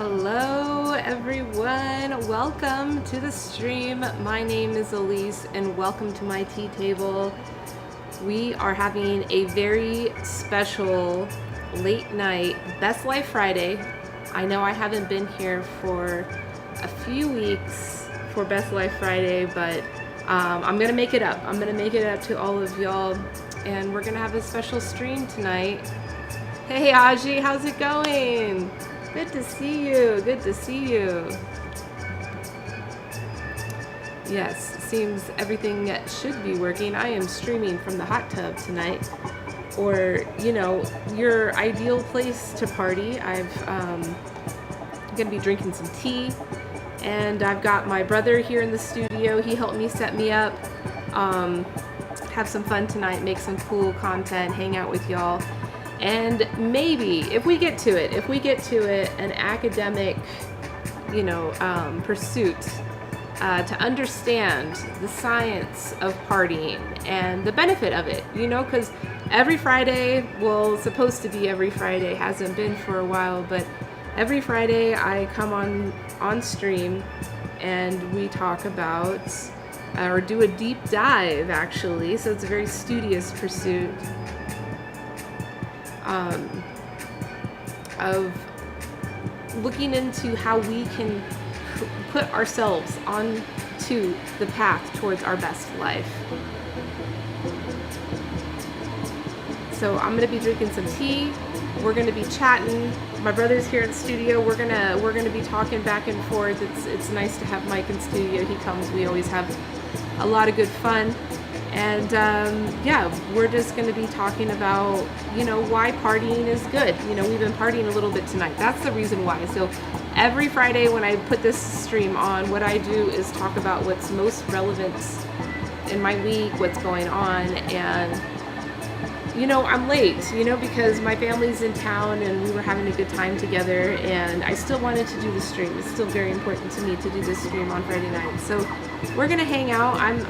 Hello everyone, welcome to the stream. My name is Elise and welcome to my tea table. We are having a very special late night Best Life Friday. I know I haven't been here for a few weeks for Best Life Friday, but I'm gonna make it up. I'm gonna make it up to all of y'all, and we're gonna have a special stream tonight. Hey Aji, how's it going? Good to see you. Good to see you. Yes, seems everything should be working. I am streaming from the hot tub tonight, or your ideal place to party. I'm gonna be drinking some tea, and I've got my brother here in the studio. He helped me set me up. Have some fun tonight, make some cool content, hang out with y'all. And maybe, if we get to it, an academic, pursuit to understand the science of partying and the benefit of it, because every Friday, well, supposed to be every Friday, hasn't been for a while, but every Friday I come on stream and we talk about, or do a deep dive actually, so it's a very studious pursuit. Of looking into how we can put ourselves onto the path towards our best life. So I'm gonna be drinking some tea. We're gonna be chatting. My brother's here in the studio. We're gonna be talking back and forth. It's nice to have Mike in studio. He comes. We always have a lot of good fun. And we're just going to be talking about, why partying is good. We've been partying a little bit tonight. That's the reason why. So every Friday when I put this stream on, what I do is talk about what's most relevant in my week, what's going on. And, I'm late, because my family's in town and we were having a good time together. And I still wanted to do the stream. It's still very important to me to do this stream on Friday night. So we're gonna hang out. I'm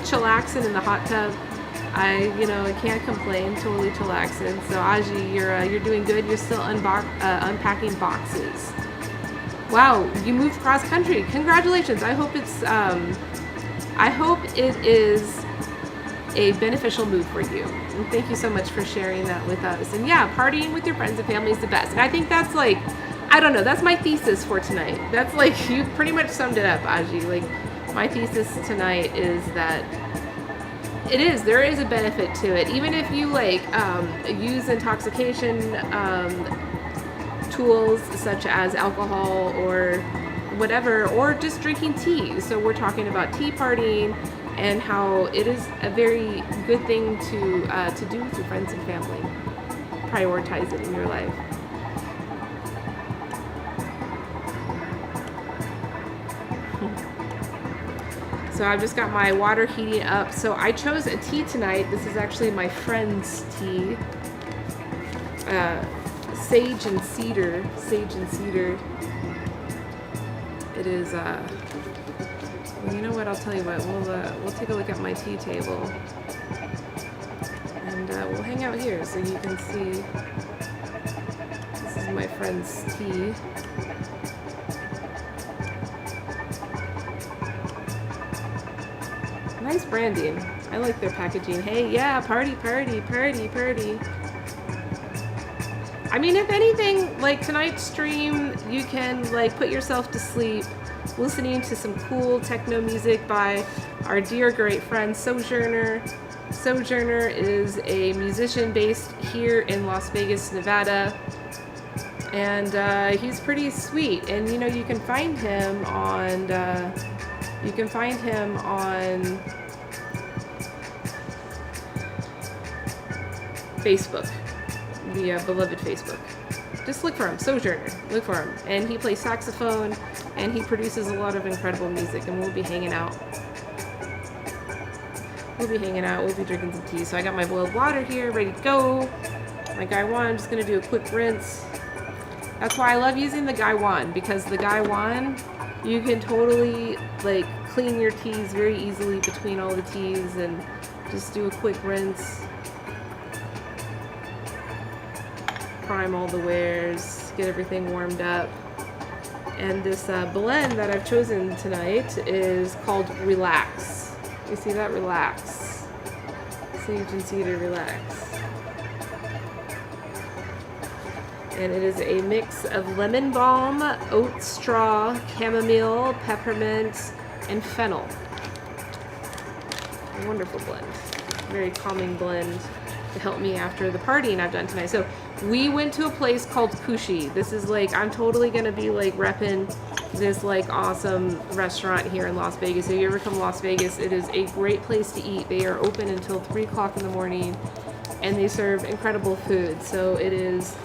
chillaxing in the hot tub. I can't complain. Totally chillaxing. So Aji, you're doing good. You're still unpacking boxes. Wow, you moved cross country. Congratulations. I hope it is a beneficial move for you. And thank you so much for sharing that with us. And yeah, partying with your friends and family is the best. And I think that's that's my thesis for tonight. That's you pretty much summed it up, Aji. My thesis tonight is that there is a benefit to it. Even if you use intoxication tools such as alcohol or whatever, or just drinking tea. So we're talking about tea partying and how it is a very good thing to do with your friends and family. Prioritize it in your life. So I've just got my water heating up. So I chose a tea tonight. This is actually my friend's tea. Sage and cedar. It is, well, you know what, I'll tell you what, we'll take a look at my tea table. And we'll hang out here so you can see. This is my friend's tea. Nice branding. I like their packaging. Hey, yeah, party. I mean, if anything, tonight's stream, you can put yourself to sleep listening to some cool techno music by our dear great friend Sojourner. Sojourner is a musician based here in Las Vegas, Nevada. And he's pretty sweet. And you can find him on Facebook, the beloved Facebook. Just look for him, Sojourner. Look for him. And he plays saxophone, and he produces a lot of incredible music, and we'll be hanging out. We'll be drinking some tea. So I got my boiled water here, ready to go. My Gaiwan, I'm just gonna do a quick rinse. That's why I love using the Gaiwan, because the Gaiwan, you can totally clean your teas very easily between all the teas and just do a quick rinse. prime all the wares, get everything warmed up. And this blend that I've chosen tonight is called Relax. You see that? Relax. Sage and Cedar Relax. And it is a mix of lemon balm, oat straw, chamomile, peppermint, and fennel. A wonderful blend. Very calming blend to help me after the partying I've done tonight. So we went to a place called Kushi. This is like, I'm totally gonna be like repping this like awesome restaurant here in Las Vegas. If you ever come to Las Vegas, it is a great place to eat. They are open until 3 o'clock in the morning and they serve incredible food. So it is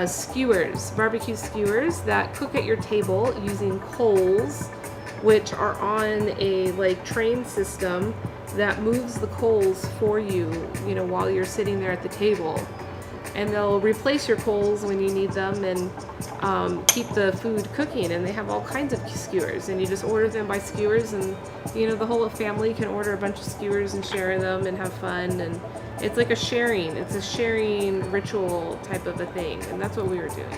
skewers, barbecue skewers that cook at your table using coals, which are on a like train system that moves the coals for you, you know, while you're sitting there at the table. And they'll replace your coals when you need them and keep the food cooking. And they have all kinds of skewers, and you just order them by skewers, and you know, the whole family can order a bunch of skewers and share them and have fun. And it's like it's a sharing ritual type of a thing, and that's what we were doing.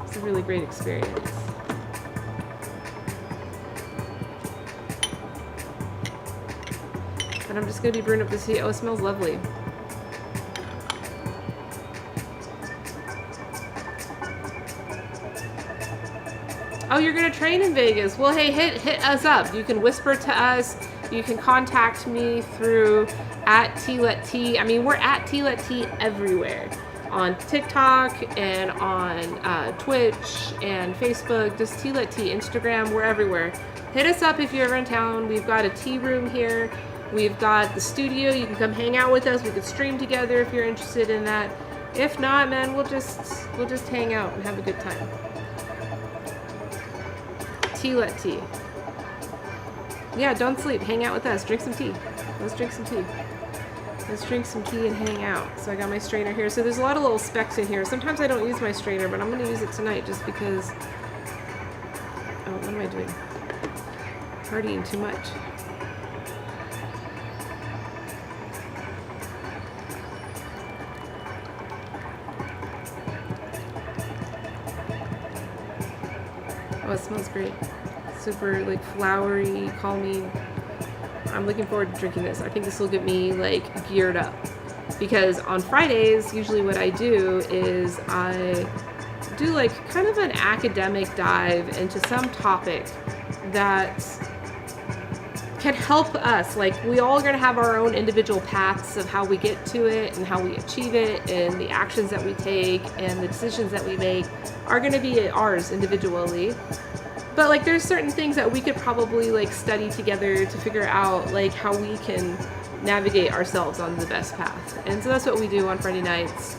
It's a really great experience. But I'm just gonna be brewing up this tea. Oh, it smells lovely. Oh, you're gonna train in Vegas. Well, hey, hit us up. You can whisper to us. You can contact me through @TLetT. I mean, we're @TLetT everywhere. On TikTok and on Twitch and Facebook, just TLetT, Instagram, we're everywhere. Hit us up if you're ever in town. We've got a tea room here. We've got the studio. You can come hang out with us. We could stream together if you're interested in that. If not, man, we'll just hang out and have a good time. TLetT. Yeah, don't sleep. Hang out with us. Drink some tea. Let's drink some tea. Let's drink some tea and hang out. So I got my strainer here. So there's a lot of little specks in here. Sometimes I don't use my strainer, but I'm going to use it tonight just because... Oh, what am I doing? Partying too much. Oh, it smells great. Super like flowery, calming. I'm looking forward to drinking this. I think this will get me like geared up. Because on Fridays, usually what I do is I do like kind of an academic dive into some topic that can help us. Like, we all are going to have our own individual paths of how we get to it and how we achieve it, and the actions that we take and the decisions that we make are going to be ours individually. But like, there's certain things that we could probably like study together to figure out like how we can navigate ourselves on the best path. And so that's what we do on Friday nights,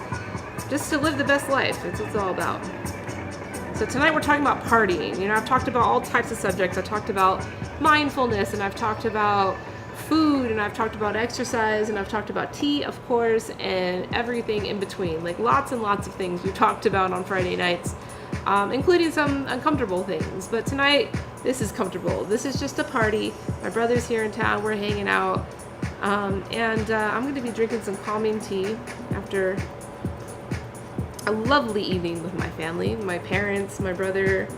just to live the best life. It's what it's all about. So tonight we're talking about partying. You know, I've talked about all types of subjects. I talked about mindfulness, and I've talked about food, and I've talked about exercise, and I've talked about tea, of course, and everything in between. Like, lots and lots of things we talked about on Friday nights, including some uncomfortable things. But tonight, this is comfortable. This is just a party. My brother's here in town. We're hanging out. I'm going to be drinking some calming tea after a lovely evening with my family, my parents, my brother,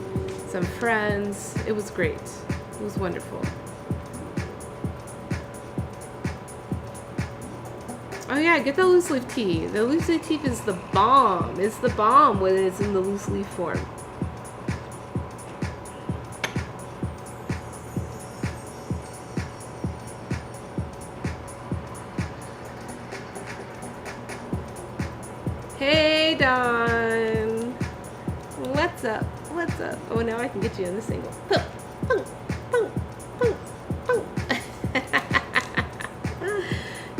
some friends. It was great. It was wonderful. Oh yeah, get the loose leaf tea. The loose leaf tea is the bomb. It's the bomb when it's in the loose leaf form. Hey, Don. What's up? What's up? Oh, now I can get you in this angle.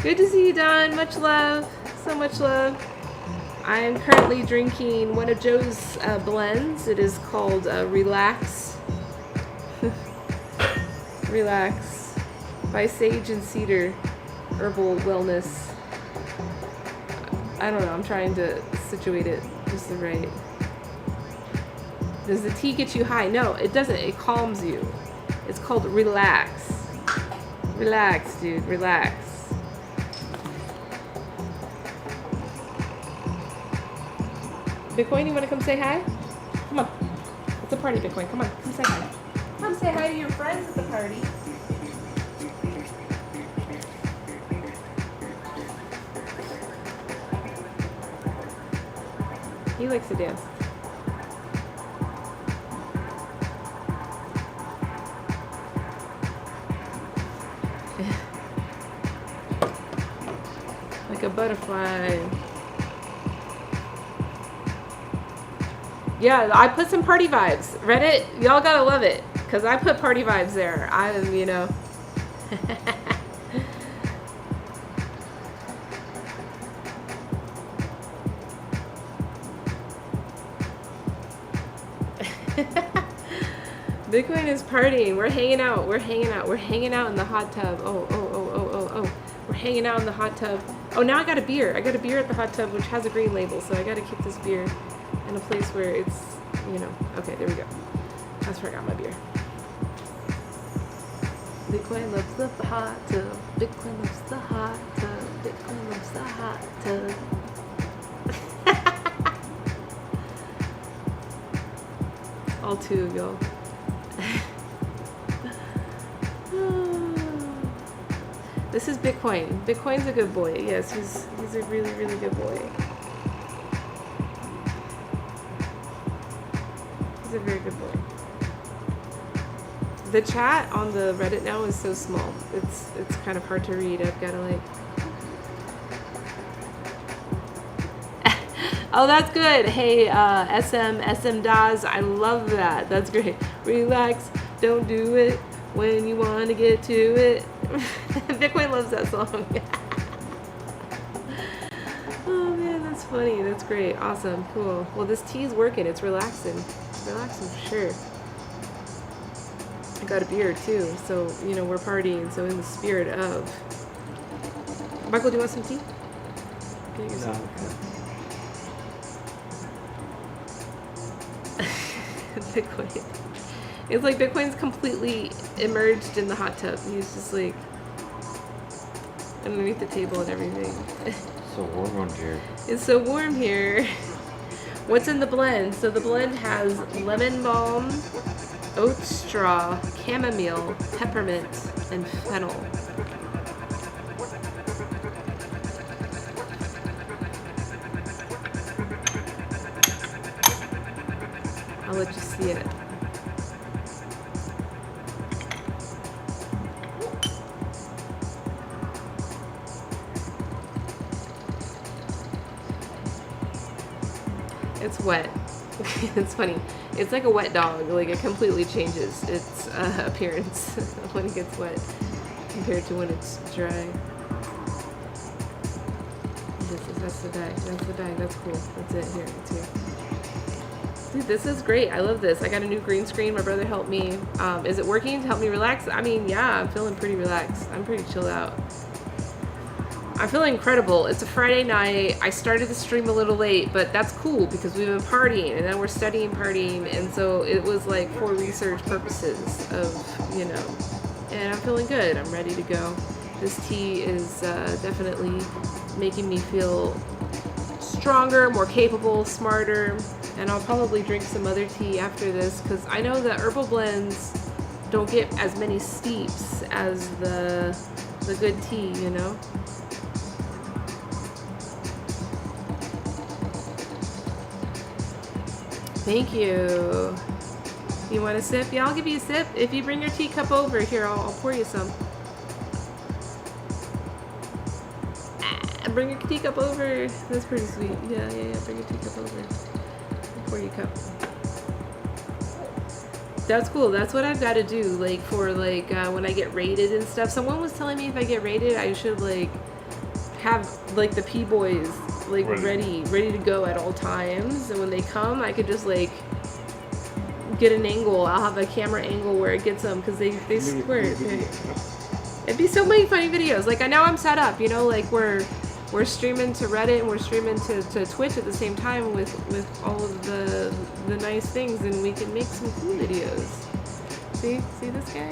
Good to see you, Don. Much love. So much love. I am currently drinking one of Joe's blends. It is called Relax. Relax by Sage and Cedar Herbal Wellness. I don't know, I'm trying to situate it just the right. Does the tea get you high? No, it doesn't. It calms you. It's called Relax. Relax, dude. Relax. Bitcoin, you want to come say hi? Come on. It's a party, Bitcoin. Come on, come say hi. Come say hi to your friends at the party. He likes to dance. Like a butterfly. Yeah, I put some party vibes. Reddit, y'all gotta love it. Because I put party vibes there. you know. Bitcoin is partying. We're hanging out. We're hanging out. We're hanging out in the hot tub. Oh. We're hanging out in the hot tub. Oh, now I got a beer. I got a beer at the hot tub, which has a green label. So I got to keep this beer in a place where it's, you know. Okay, there we go. That's where I got my beer. Bitcoin loves the hot tub. Bitcoin loves the hot tub. Bitcoin loves the hot tub. All two of y'all. This is Bitcoin. Bitcoin's a good boy. Yes, he's a really, really good boy. He's a very good boy. The chat on the Reddit now is so small. It's kind of hard to read. I've got to like. Oh, that's good. Hey, SM Daz, I love that. That's great. Relax, don't do it when you want to get to it. Bitcoin loves that song. Oh man, that's funny. That's great. Awesome. Cool. Well, this tea's working. It's relaxing. It's relaxing for sure. I got a beer too, so you know we're partying. So in the spirit of. Michael, do you want some tea? Get yourself a cup. Bitcoin. It's like Bitcoin's completely immersed in the hot tub. He's just like underneath the table and everything. So warm on here. It's so warm here. What's in the blend? So the blend has lemon balm, oat straw, chamomile, peppermint, and fennel. I'll let you see it. It's wet. It's funny. It's like a wet dog. Like it completely changes its appearance when it gets wet compared to when it's dry. That's the dye. That's the dye. That's cool. That's it. Here. It's here. Dude, this is great. I love this. I got a new green screen. My brother helped me. Is it working to help me relax? I mean, yeah, I'm feeling pretty relaxed. I'm pretty chilled out. I feel incredible. It's a Friday night. I started the stream a little late, but that's cool because we've been partying and then we're studying partying. And so it was like for research purposes of, you know, and I'm feeling good. I'm ready to go. This tea is definitely making me feel stronger, more capable, smarter. And I'll probably drink some other tea after this because I know that herbal blends don't get as many steeps as the good tea, you know? Thank you. You want a sip? Yeah, I'll give you a sip. If you bring your teacup over here, I'll pour you some. Bring your teacup over. That's pretty sweet. Yeah. Bring your teacup over. I'll pour you a cup. That's cool. That's what I've got to do. Like for like when I get raided and stuff. Someone was telling me if I get raided, I should like have like the P-boys like ready to go at all times. And when they come, I could just like get an angle. I'll have a camera angle where it gets them because they squirt. It'd be so many funny videos. Like I know I'm set up. You know, like we're streaming to Reddit and we're streaming to Twitch at the same time with all of the nice things, and we can make some cool videos. See this guy?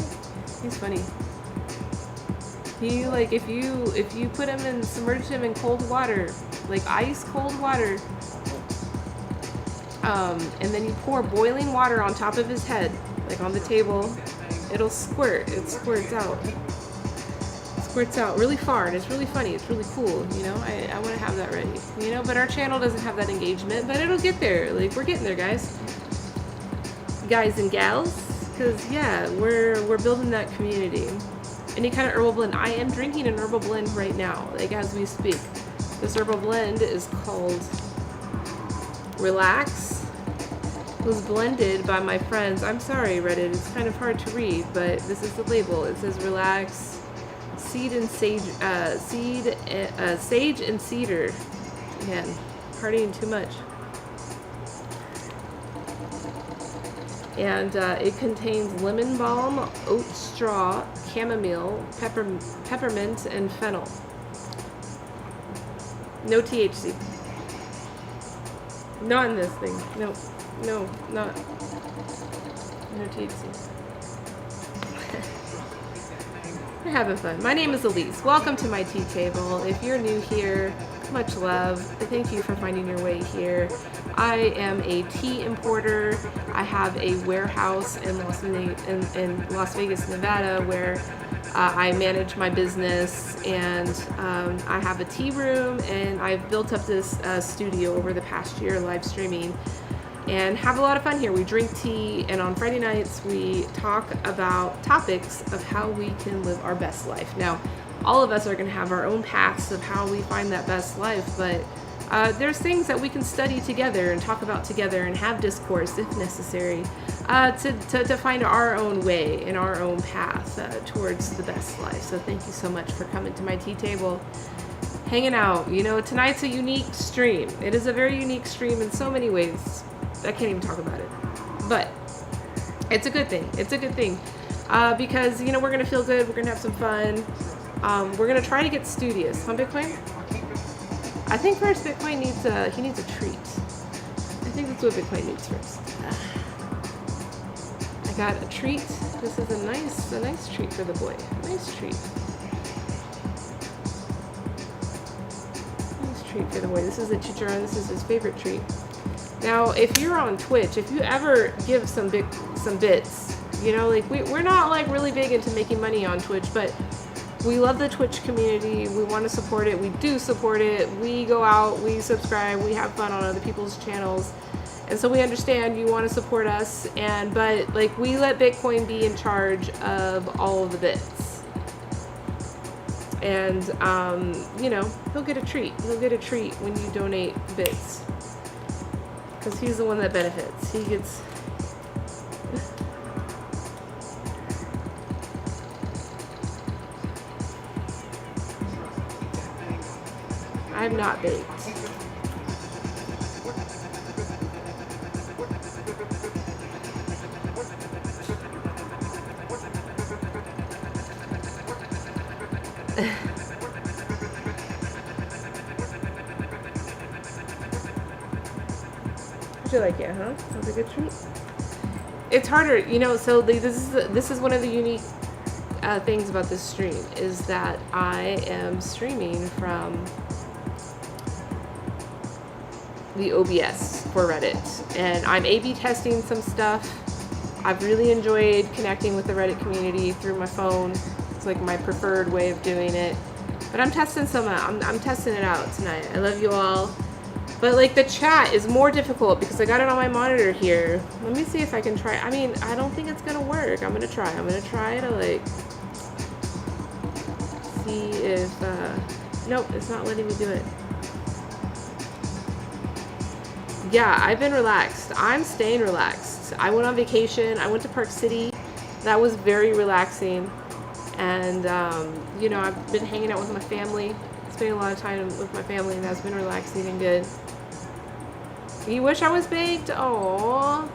He's funny. He like if you put him and submerge him in cold water, like ice cold water, And then you pour boiling water on top of his head, like on the table. It'll squirt. It squirts out. Squirts out really far, and it's really funny. It's really cool, you know. I want to have that ready, you know. But our channel doesn't have that engagement, but it'll get there. Like, we're getting there, guys and gals. Because yeah, we're building that community. Any kind of herbal blend. I am drinking an herbal blend right now, like as we speak. This herbal blend is called Relax. It was blended by my friends. I'm sorry, Reddit. It's kind of hard to read, but this is the label. It says Relax. Sage and cedar. Man, partying too much. And it contains lemon balm, oat straw, chamomile, peppermint, and fennel. No THC. Not in this thing. No, not. No THC. We're having fun. My name is Elise. Welcome to my tea table. If you're new here, much love. Thank you for finding your way here. I am a tea importer. I have a warehouse in Las Vegas, Nevada, where I manage my business, and I have a tea room, and I've built up this studio over the past year, live streaming, and have a lot of fun here. We drink tea, and on Friday nights we talk about topics of how we can live our best life. Now, all of us are going to have our own paths of how we find that best life, but there's things that we can study together and talk about together and have discourse if necessary to find our own way and our own path towards the best life. So thank you so much for coming to my tea table, hanging out. You know, tonight's a unique stream. It is a very unique stream in so many ways. I can't even talk about it, but it's a good thing. It's a good thing because, you know, we're going to feel good. We're going to have some fun. We're going to try to get studious. Huh, Bitcoin? I think first Bitcoin needs a treat. I think that's what Bitcoin needs first. I got a treat. This is a nice treat for the boy. Nice treat. Nice treat for the boy. This is a chicharron. This is his favorite treat. Now, if you're on Twitch, if you ever give some bits, you know, like we're not like really big into making money on Twitch, but we love the Twitch community. We want to support it. We do support it. We go out, we subscribe, we have fun on other people's channels. And so we understand you want to support us, but like we let Bitcoin be in charge of all of the bits. And you know, he'll get a treat. He'll get a treat when you donate bits. Because he's the one that benefits. He gets I'm not baked. You like it, huh? Sounds like a treat. It's harder, you know. So this is one of the unique things about this stream is that I am streaming from the OBS for Reddit, and I'm A/B testing some stuff. I've really enjoyed connecting with the Reddit community through my phone. It's like my preferred way of doing it. But I'm testing I'm testing it out tonight. I love you all. But like the chat is more difficult because I got it on my monitor here. Let me see if I can try. I mean, I don't think it's gonna work. I'm gonna try to like see if nope, it's not letting me do it. Yeah, I've been relaxed. I'm staying relaxed. I went on vacation. I went to Park City. That was very relaxing. And you know, I've been hanging out with my family, spending a lot of time with my family, and that's been relaxing and good. You wish I was baked? Aww.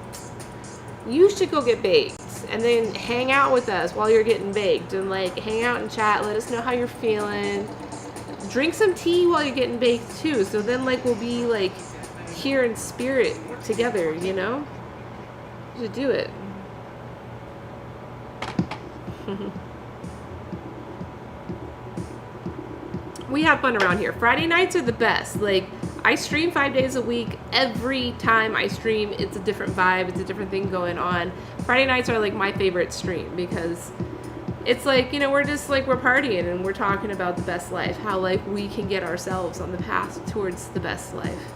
You should go get baked and then hang out with us while you're getting baked and like hang out and chat. Let us know how you're feeling. Drink some tea while you're getting baked too. So then like we'll be like here in spirit together, you know? You should do it. We have fun around here. Friday nights are the best. Like, I stream 5 days a week. Every time I stream, it's a different vibe. It's a different thing going on. Friday nights are like my favorite stream because it's like, you know, we're just like, we're partying and we're talking about the best life, how like we can get ourselves on the path towards the best life.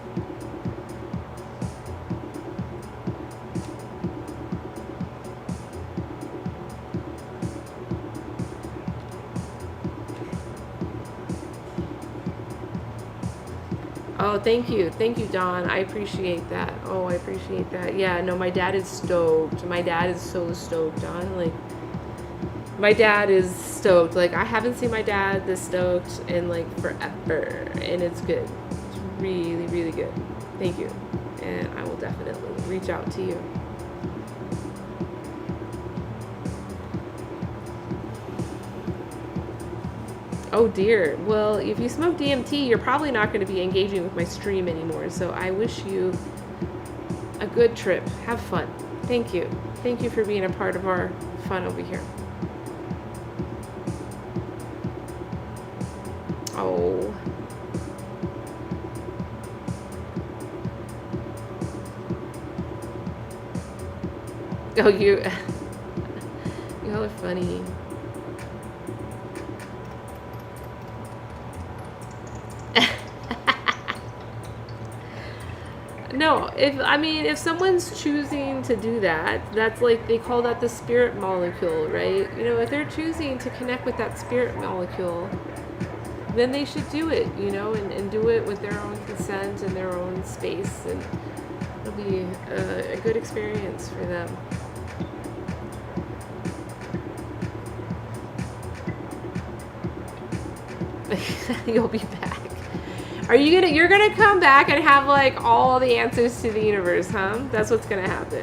Oh, thank you. Thank you, Dawn. I appreciate that. Oh, I appreciate that. Yeah, no, my dad is stoked. My dad is so stoked, Dawn. Like, my dad is stoked. Like, I haven't seen my dad this stoked in, like, forever. And it's good. It's really, really good. Thank you. And I will definitely reach out to you. Oh dear. Well, if you smoke DMT, you're probably not going to be engaging with my stream anymore. So I wish you a good trip. Have fun. Thank you. Thank you for being a part of our fun over here. Oh. Oh, you. Y'all are funny. No, if someone's choosing to do that, that's like, they call that the spirit molecule, right? You know, if they're choosing to connect with that spirit molecule, then they should do it, you know, and do it with their own consent and their own space, and it'll be a good experience for them. You'll be back. You're gonna come back and have like all the answers to the universe, huh? That's what's gonna happen.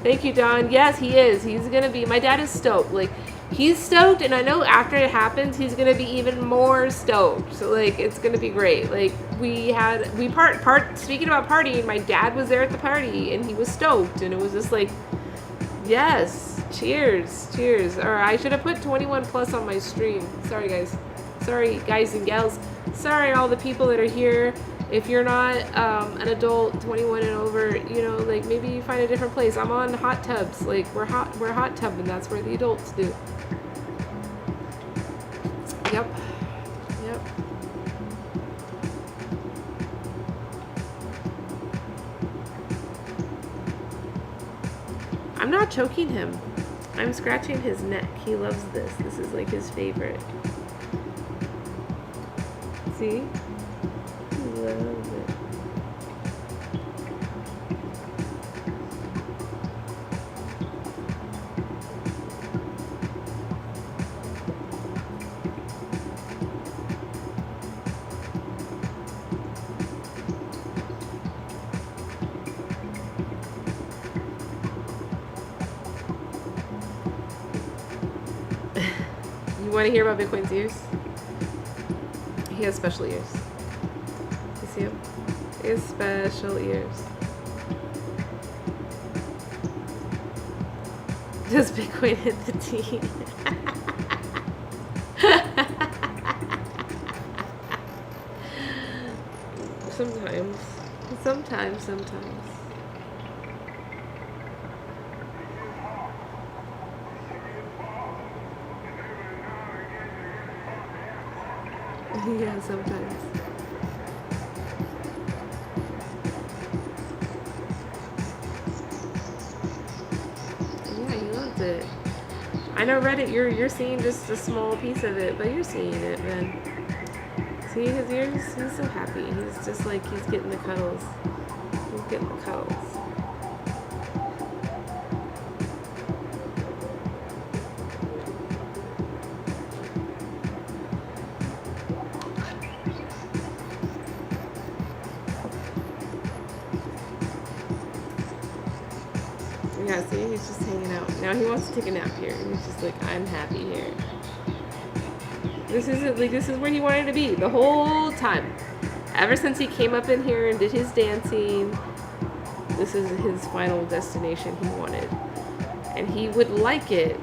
Thank you, Don. Yes, he is. He's gonna be, my dad is stoked. Like, he's stoked, and I know after it happens, he's gonna be even more stoked. So like, it's gonna be great. Like, speaking about partying, my dad was there at the party and he was stoked, and it was just like, yes, cheers. Or I should have put 21 plus on my stream. Sorry guys and gals. Sorry all the people that are here. If you're not an adult, 21 and over, you know, like, maybe you find a different place. I'm on hot tubs. Like, we're hot tubbing. That's where the adults do. Yep. I'm not choking him. I'm scratching his neck. He loves this. This is like his favorite. See? He loves it. You want to hear about Bitcoin's ears? He has special ears. You see him? He has special ears. Does Bitcoin hit the T? Sometimes. Yeah, sometimes. Yeah, he loves it. I know Reddit, you're seeing just a small piece of it, but you're seeing it, man. See his ears? He's so happy. He's just like, he's getting the cuddles. He's getting the cuddles. Yeah, see, he's just hanging out. Now he wants to take a nap here. He's just like, I'm happy here. This is where he wanted to be the whole time. Ever since he came up in here and did his dancing, this is his final destination he wanted. And he would like it.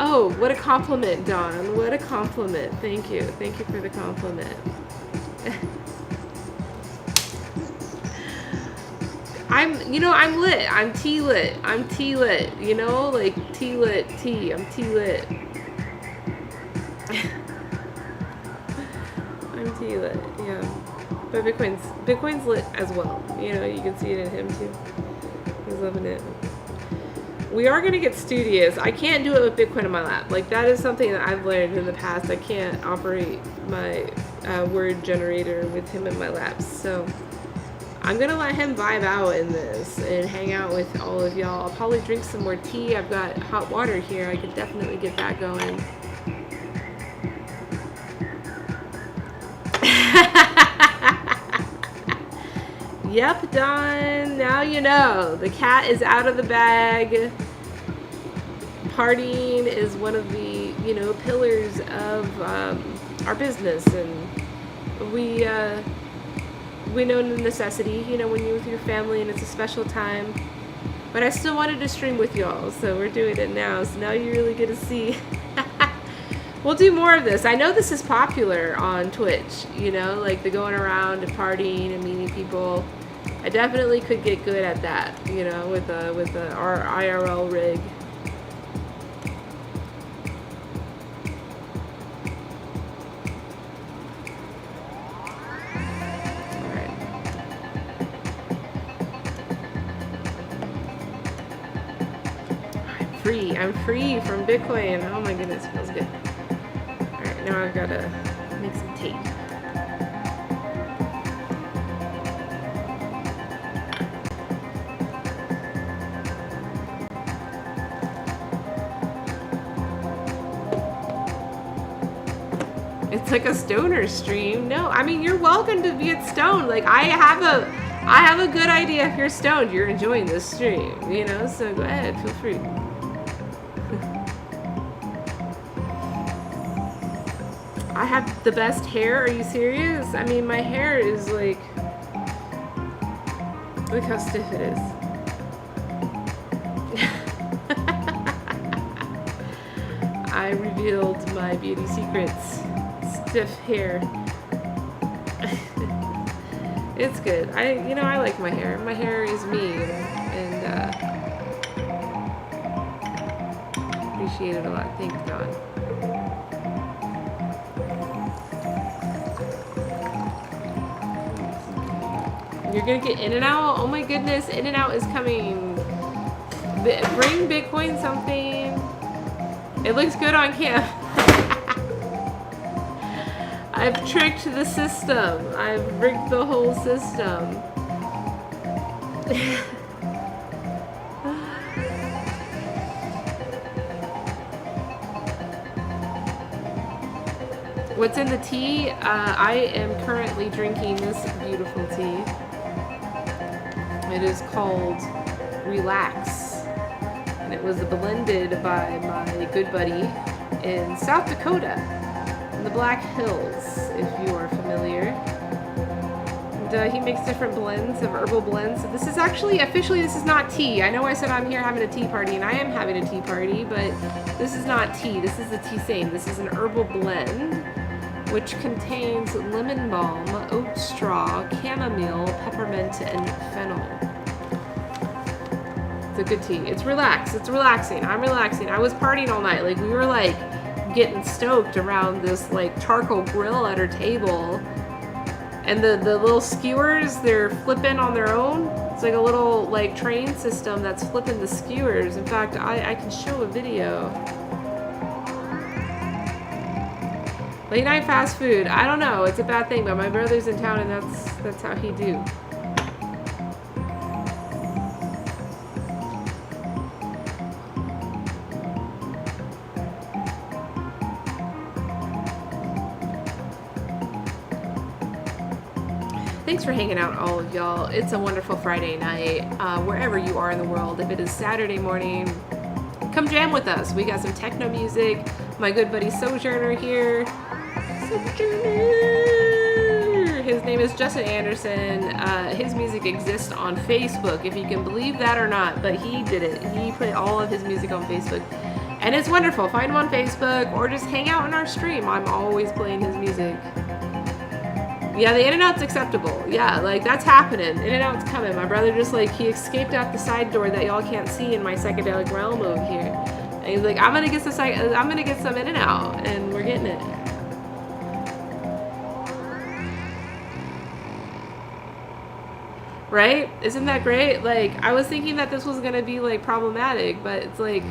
Oh, what a compliment, Dawn. What a compliment. Thank you. Thank you for the compliment. I'm lit. I'm tea lit. I'm tea lit. You know, like tea lit tea. I'm tea lit. I'm tea lit. Yeah. But Bitcoin's lit as well. You know, you can see it in him too. He's loving it. We are going to get studious. I can't do it with Bitcoin in my lap. Like, that is something that I've learned in the past. I can't operate my word generator with him in my laps. So I'm going to let him vibe out in this and hang out with all of y'all. I'll probably drink some more tea. I've got hot water here. I could definitely get that going. Yep, Don. Now you know. The cat is out of the bag. Partying is one of the, pillars of our business, and we know the necessity, when you're with your family and it's a special time. But I still wanted to stream with y'all, so we're doing it now. So now you really get to see. We'll do more of this. I know this is popular on Twitch, like the going around and partying and meeting people. I definitely could get good at that, with our IRL rig. I'm free from Bitcoin. Oh my goodness, feels good. Alright, now I've got to make some tape. It's like a stoner stream. No, I mean, you're welcome to get stoned. Like, I have a good idea if you're stoned, you're enjoying this stream, so go ahead, feel free. I have the best hair. Are you serious? I mean, my hair is like, look how stiff it is. I revealed my beauty secrets. Stiff hair. It's good. I like my hair. My hair is me, and appreciate it a lot. Thank you, Dawn. You're gonna get In-N-Out? Oh my goodness, In-N-Out is coming. Bring Bitcoin something. It looks good on cam. I've tricked the system. I've rigged the whole system. What's in the tea? I am currently drinking this beautiful tea. It is called Relax, and it was blended by my good buddy in South Dakota, in the Black Hills, if you are familiar. And he makes different blends of herbal blends. So this is actually, officially, this is not tea. I know I said I'm here having a tea party, and I am having a tea party, but this is not tea. This is a tisane. This is an herbal blend, which contains lemon balm, oat straw, chamomile, peppermint, and fennel. It's a good tea. It's relaxed. It's relaxing. I'm relaxing. I was partying all night. Like, we were like getting stoked around this like charcoal grill at our table. And the little skewers, they're flipping on their own. It's like a little like train system that's flipping the skewers. In fact, I can show a video. Late night fast food. I don't know. It's a bad thing, but my brother's in town and that's how he do. Thanks for hanging out, all of y'all. It's a wonderful Friday night, wherever you are in the world. If it is Saturday morning, come jam with us. We got some techno music. My good buddy Sojourner here. Sojourner! His name is Justin Anderson. His music exists on Facebook, if you can believe that or not, but he did it. He put all of his music on Facebook. And it's wonderful. Find him on Facebook or just hang out in our stream. I'm always playing his music. Yeah, the In-N-Out's acceptable. Yeah, like that's happening. In-N-Out's coming. My brother just like, he escaped out the side door that y'all can't see in my psychedelic realm over here. And he's like, I'm gonna get some In-N-Out, and we're getting it. Right? Isn't that great? Like, I was thinking that this was gonna be like problematic, but it's like,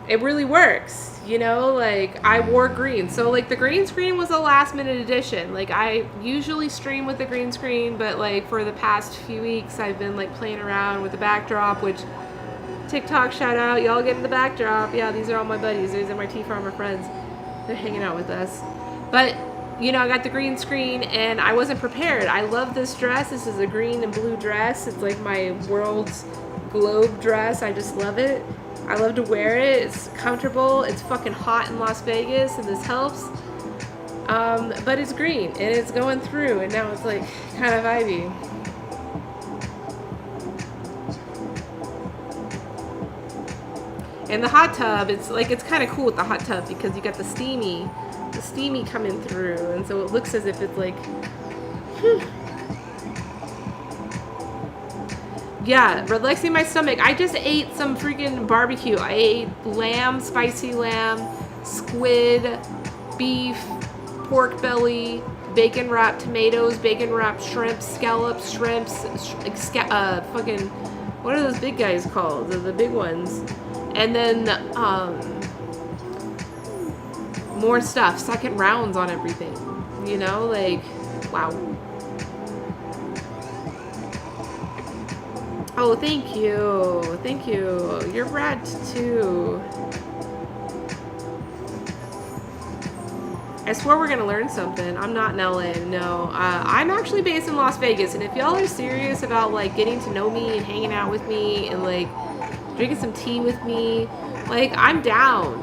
it really works. You know, like I wore green. So like the green screen was a last minute addition. Like I usually stream with the green screen, but like for the past few weeks I've been like playing around with the backdrop, which TikTok shout out, y'all getting the backdrop. Yeah, these are all my buddies. These are my tea farmer friends. They're hanging out with us. But you know, I got the green screen and I wasn't prepared. I love this dress. This is a green and blue dress. It's like my world's globe dress. I just love it. I love to wear it. It's comfortable. It's fucking hot in Las Vegas, and this helps. But it's green, and it's going through, and now it's like kind of vibey. And the hot tub, it's kind of cool with the hot tub because you got the steamy coming through, and so it looks as if it's like, yeah, relaxing my stomach. I just ate some freaking barbecue. I ate lamb, spicy lamb, squid, beef, pork belly, bacon wrapped tomatoes, bacon wrapped shrimp, scallops, shrimps, fucking, what are those big guys called? The big ones. And then, more stuff, second rounds on everything. You know, like, wow. Oh, thank you. Thank you. You're rad too. I swear we're gonna learn something. I'm not in LA, no. I'm actually based in Las Vegas, and if y'all are serious about like getting to know me and hanging out with me and like drinking some tea with me, like I'm down.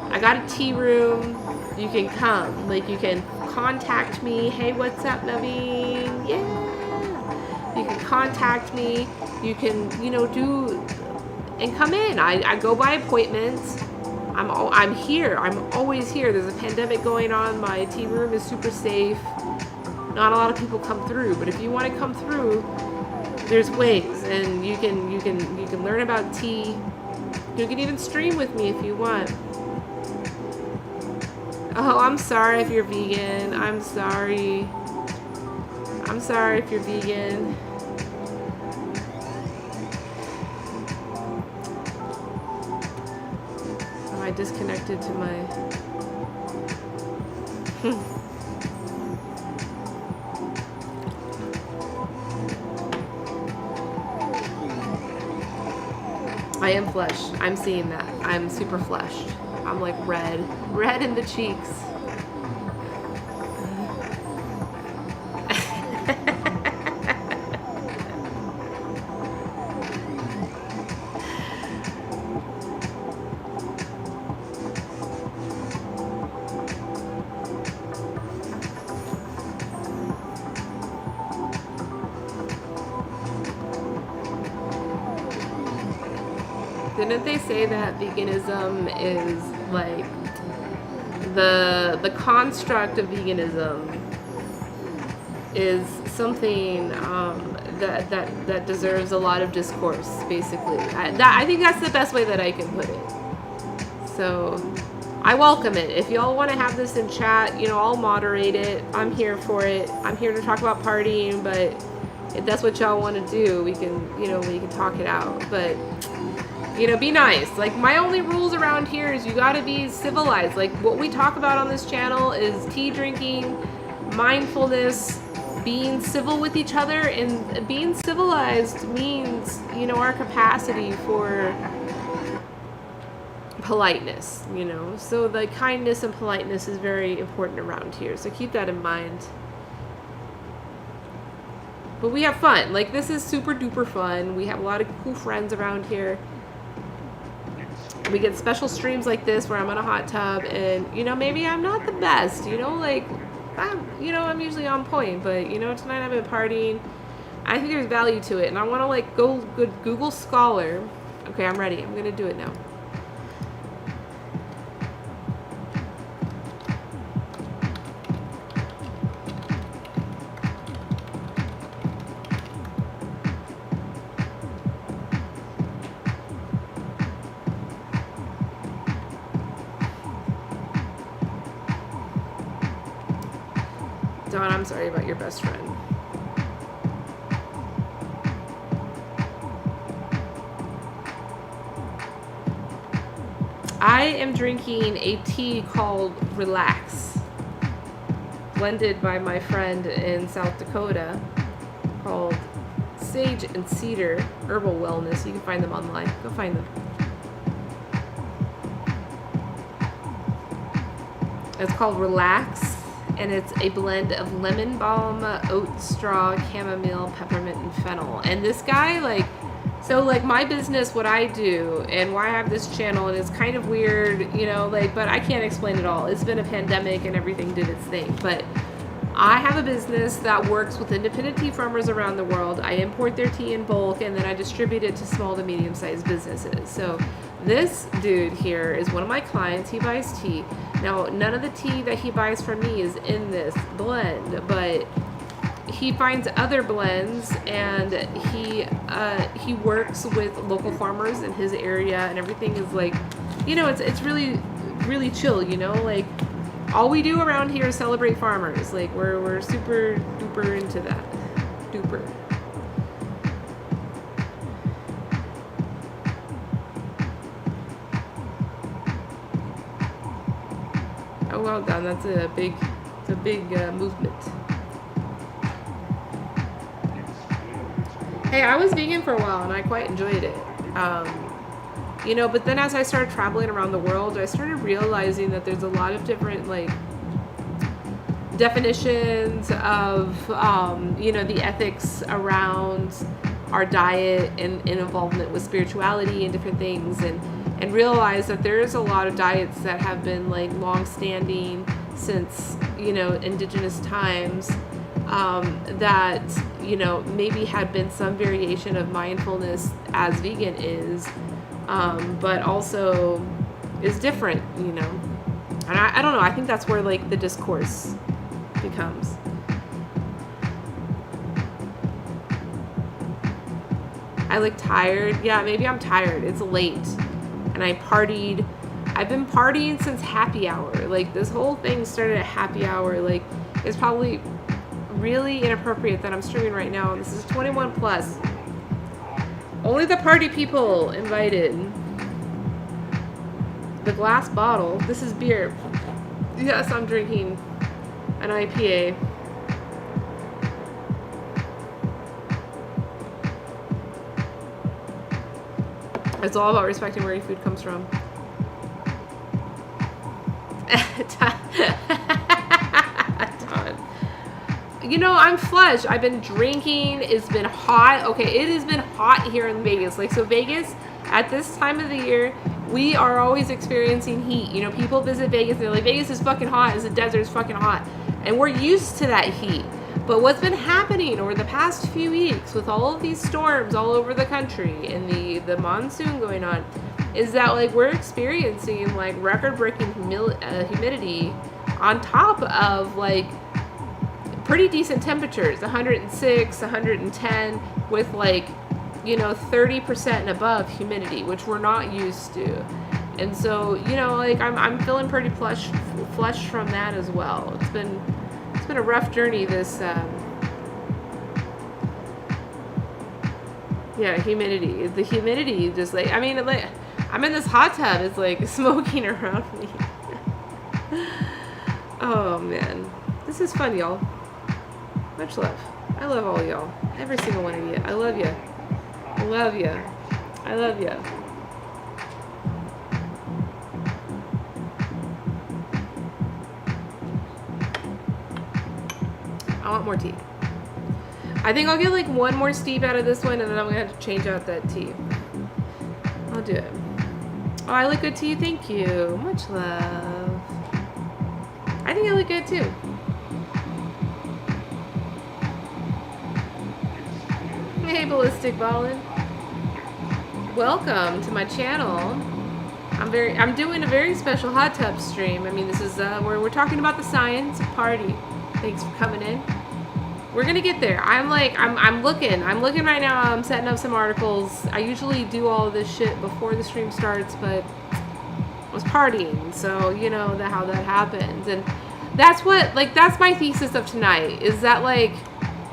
I got a tea room. You can come. Like you can contact me. Hey, what's up, Naveen? Yeah. You can contact me. You can, you know, do and come in. I go by appointments. I'm here. I'm always here. There's a pandemic going on. My tea room is super safe. Not a lot of people come through, but if you want to come through, there's ways, and you can learn about tea. You can even stream with me if you want. Oh, I'm sorry if you're vegan. I'm sorry. I'm sorry if you're vegan. Oh, I disconnected to my... I am flushed. I'm seeing that. I'm super flushed. I'm like red. Red in the cheeks. Didn't they say that veganism is like the construct of veganism is something that deserves a lot of discourse, basically. I think that's the best way that I can put it. So I welcome it. If y'all want to have this in chat, you know, I'll moderate it. I'm here for it. I'm here to talk about partying, but if that's what y'all want to do, we can, you know, we can talk it out. But you know, be nice. Like, my only rules around here is you gotta be civilized. Like, what we talk about on this channel is tea drinking, mindfulness, being civil with each other, and being civilized means, you know, our capacity for politeness, you know. So the kindness and politeness is very important around here. So keep that in mind. But we have fun. Like, this is super duper fun. We have a lot of cool friends around here. We get special streams like this where I'm in a hot tub, and you know, maybe I'm not the best, you know, like I'm usually on point, but you know, tonight I've been partying. I think there's value to it, and I want to like go good Google Scholar. Okay, I'm ready. I'm gonna do it now. Dawn, I'm sorry about your best friend. I am drinking a tea called Relax, blended by my friend in South Dakota, called Sage and Cedar Herbal Wellness. You can find them online. Go find them. It's called Relax, and it's a blend of lemon balm, oat straw, chamomile, peppermint, and fennel. And this guy, like, so like my business, what I do, and why I have this channel, and it's kind of weird, you know, like, but I can't explain it all. It's been a pandemic and everything did its thing. But I have a business that works with independent tea farmers around the world. I import their tea in bulk, and then I distribute it to small to medium-sized businesses. So this dude here is one of my clients. He buys tea. Now, none of the tea that he buys from me is in this blend, but he finds other blends, and he works with local farmers in his area, and everything is like, you know, it's really, really chill, you know, like all we do around here is celebrate farmers. Like we're super duper into that. Duper. Oh, well done. That's a big movement. Hey, I was vegan for a while and I quite enjoyed it. You know, but then as I started traveling around the world, I started realizing that there's a lot of different, like, definitions of, you know, the ethics around our diet and involvement with spirituality and different things, and realize that there's a lot of diets that have been, like, long-standing since, you know, indigenous times, that, you know, maybe had been some variation of mindfulness as vegan is, but also is different, you know. And I don't know, I think that's where, like, the discourse becomes. I look tired. Yeah, maybe I'm tired. It's late. And I partied. I've been partying since happy hour. Like, this whole thing started at happy hour. Like, it's probably really inappropriate that I'm streaming right now. This is 21 plus. Only the party people invited. The glass bottle. This is beer. Yes, I'm drinking an IPA. It's all about respecting where your food comes from. You know, I'm flush. I've been drinking. It's been hot. Okay, it has been hot here in Vegas. Like, so Vegas, at this time of the year, we are always experiencing heat. You know, people visit Vegas and they're like, Vegas is fucking hot. It's a desert. It's fucking hot. And we're used to that heat. But what's been happening over the past few weeks with all of these storms all over the country and the monsoon going on is that, like, we're experiencing, like, record-breaking humidity on top of, like, pretty decent temperatures, 106, 110, with, like, you know, 30% and above humidity, which we're not used to. And so, you know, like, I'm feeling pretty flush from that as well. It's been a rough journey, this yeah, humidity. The humidity just, like, I mean, like, I'm in this hot tub, it's like smoking around me. Oh man, this is fun, y'all. Much love. I love all y'all, every single one of you. I love you. I love you. I love you. I want more tea. I think I'll get, like, one more steep out of this one, and then I'm gonna have to change out that tea. I'll do it. Oh, I look good to you. Thank you. Much love. I think I look good too. Hey, Ballistic Ballin. Welcome to my channel. I'm doing a very special hot tub stream. I mean, this is where we're talking about the science of party. Thanks for coming in. We're gonna get there. I'm looking right now. I'm setting up some articles. I usually do all of this shit before the stream starts, but I was partying, so you know how that happens. And that's my thesis of tonight, is that like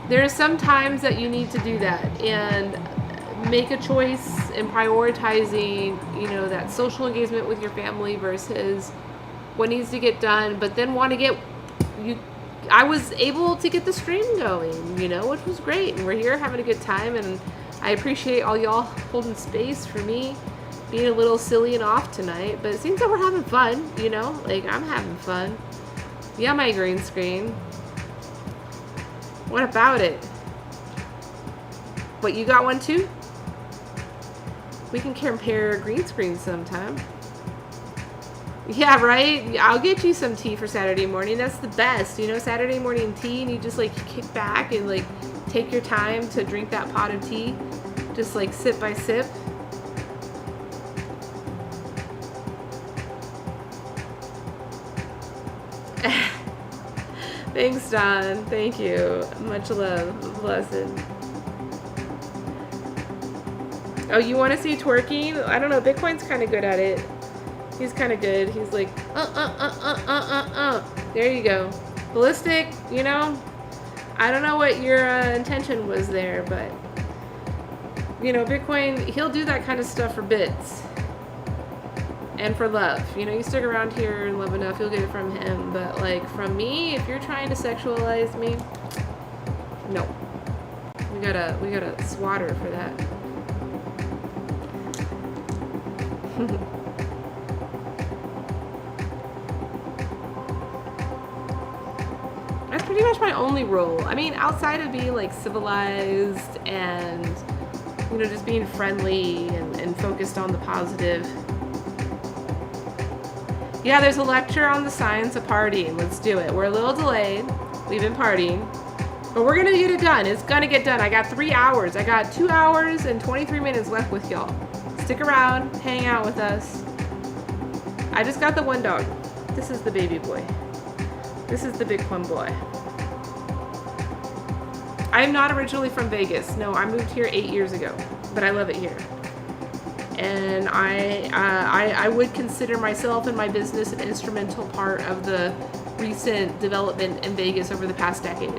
there are some times that you need to do that and make a choice in prioritizing, that social engagement with your family versus what needs to get done, but then want to get I was able to get the stream going, which was great, and we're here having a good time, and I appreciate all y'all holding space for me being a little silly and off tonight, but it seems that we're having fun, like I'm having fun. Yeah, my green screen. What about it? What, you got one too? We can compare green screens sometime. Yeah, right? I'll get you some tea for Saturday morning. That's the best, Saturday morning tea, and you just like kick back and like take your time to drink that pot of tea, just like sip by sip. Thanks, Don. Thank you. Much love. Blessed. Oh, you want to see twerking? I don't know. Bitcoin's kind of good at it. He's kind of good. He's like, There you go. Ballistic, I don't know what your intention was there, but, Bitcoin, he'll do that kind of stuff for bits. And for love. You stick around here and love enough, you'll get it from him. But, like, from me, if you're trying to sexualize me, no. We gotta swat her for that. That's pretty much my only role. I mean, outside of being, like, civilized and, just being friendly and focused on the positive. Yeah, there's a lecture on the science of partying. Let's do it. We're a little delayed. We've been partying. But we're going to get it done. It's going to get done. I got 3 hours. I got 2 hours and 23 minutes left with y'all. Stick around. Hang out with us. I just got the one dog. This is the baby boy. This is the Bitcoin boy. I'm not originally from Vegas. No, I moved here 8 years ago. But I love it here. And I would consider myself and my business an instrumental part of the recent development in Vegas over the past decade.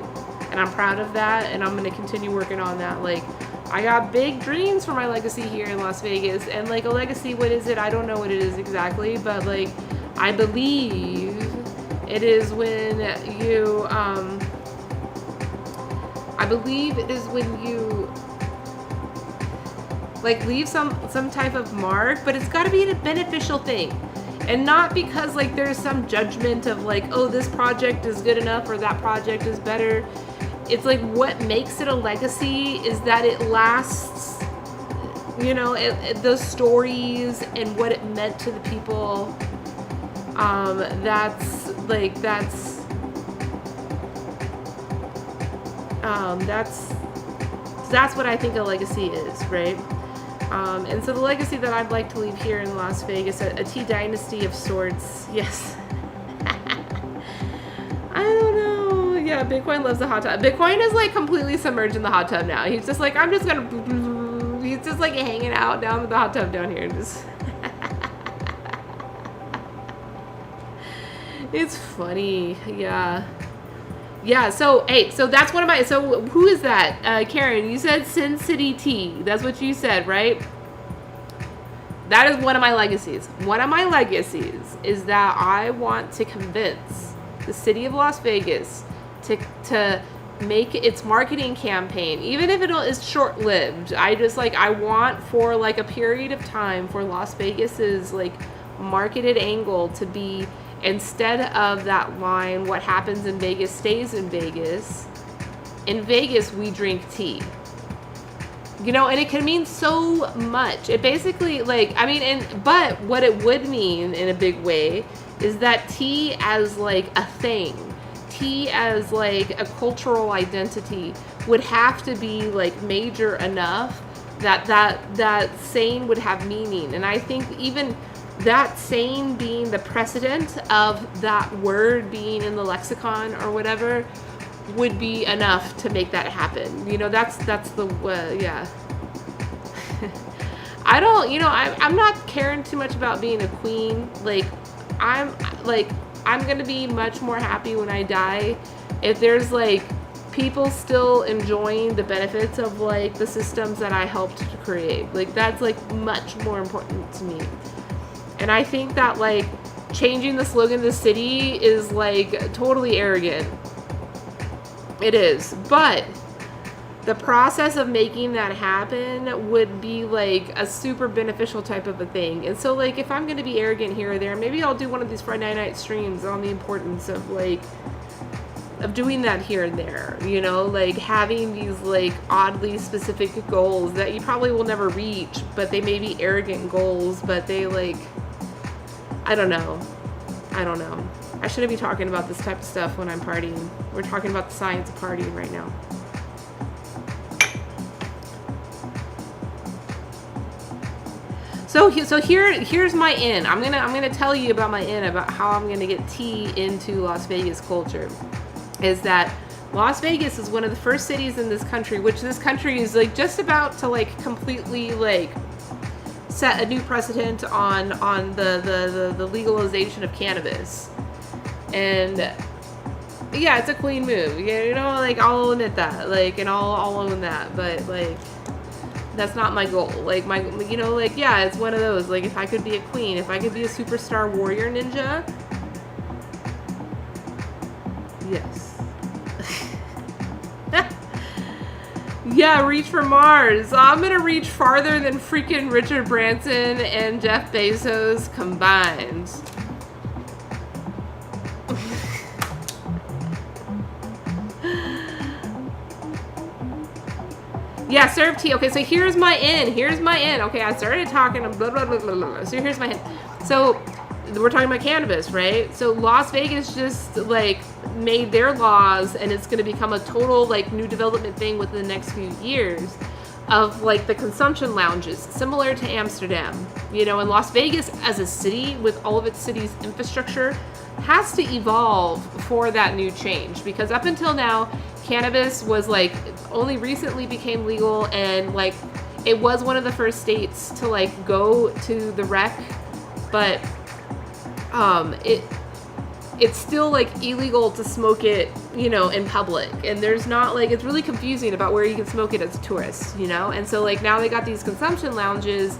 And I'm proud of that, and I'm going to continue working on that. Like, I got big dreams for my legacy here in Las Vegas, and like a legacy, what is it? I don't know what it is exactly, but like, I believe it is when you, like, leave some type of mark, but it's got to be a beneficial thing. And not because, like, there's some judgment of, like, oh, this project is good enough or that project is better. It's, like, what makes it a legacy is that it lasts, those stories and what it meant to the people. That's what I think a legacy is, right? And so the legacy that I'd like to leave here in Las Vegas, a tea dynasty of sorts. Yes. I don't know. Yeah, Bitcoin loves the hot tub. Bitcoin is like completely submerged in the hot tub now. He's just like, he's just like hanging out down in the hot tub down here and just. It's funny. Yeah. Yeah, so, hey, so that's one of my, so who is that? Karen, you said Sin City Tea. That's what you said, right? That is one of my legacies. One of my legacies is that I want to convince the city of Las Vegas to make its marketing campaign, even if it is short-lived. I want for like a period of time for Las Vegas's like marketed angle to be, instead of that line, what happens in Vegas stays in Vegas. In Vegas, we drink tea. And it can mean so much. It basically, but what it would mean in a big way is that tea as like a thing, tea as like a cultural identity would have to be like major enough that saying would have meaning. And I think even that saying being the precedent of that word being in the lexicon or whatever would be enough to make that happen. That's the, yeah. I don't, I'm not caring too much about being a queen. I I'm gonna be much more happy when I die if there's like people still enjoying the benefits of like the systems that I helped to create. Like that's like much more important to me. And I think that like changing the slogan of the city is like totally arrogant. It is. But the process of making that happen would be like a super beneficial type of a thing. And so like if I'm going to be arrogant here or there, maybe I'll do one of these Friday night streams on the importance of like of doing that here and there, you know, like having these like oddly specific goals that you probably will never reach, but they may be arrogant goals, but they like, I don't know. I shouldn't be talking about this type of stuff when I'm partying. We're talking about the science of partying right now. So here's my in. I'm gonna tell you about my in, about how I'm gonna get tea into Las Vegas culture. Is that Las Vegas is one of the first cities in this country, which this country is like just about to like completely like set a new precedent on the legalization of cannabis. And yeah, it's a clean move. You know, like I'll admit that. Like, and I'll own that. But like that's not my goal. Like my, you know, like yeah, it's one of those. Like if I could be a queen, if I could be a superstar warrior ninja, yes. Yeah, reach for Mars. I'm gonna reach farther than freaking Richard Branson and Jeff Bezos combined. Yeah, serve tea. Okay, so here's my in. Okay, I started talking blah, blah, blah, blah, blah. So here's my in. So we're talking about cannabis, right? So Las Vegas just like made their laws, and it's going to become a total like new development thing within the next few years of like the consumption lounges, similar to Amsterdam. You know, and Las Vegas as a city with all of its city's infrastructure has to evolve for that new change, because up until now cannabis was like only recently became legal, and like it was one of the first states to like go to the rec, but it's still like illegal to smoke it, you know, in public. And there's not like, it's really confusing about where you can smoke it as a tourist, you know? And so like now they got these consumption lounges,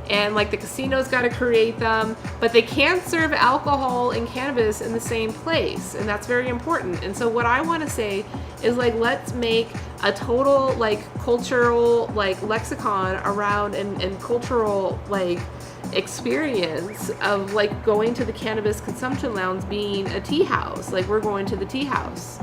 and like the casinos got to create them, but they can't serve alcohol and cannabis in the same place. And that's very important. And so what I want to say is like, let's make a total like cultural like lexicon around and cultural like experience of like going to the cannabis consumption lounge being a tea house. Like we're going to the tea house,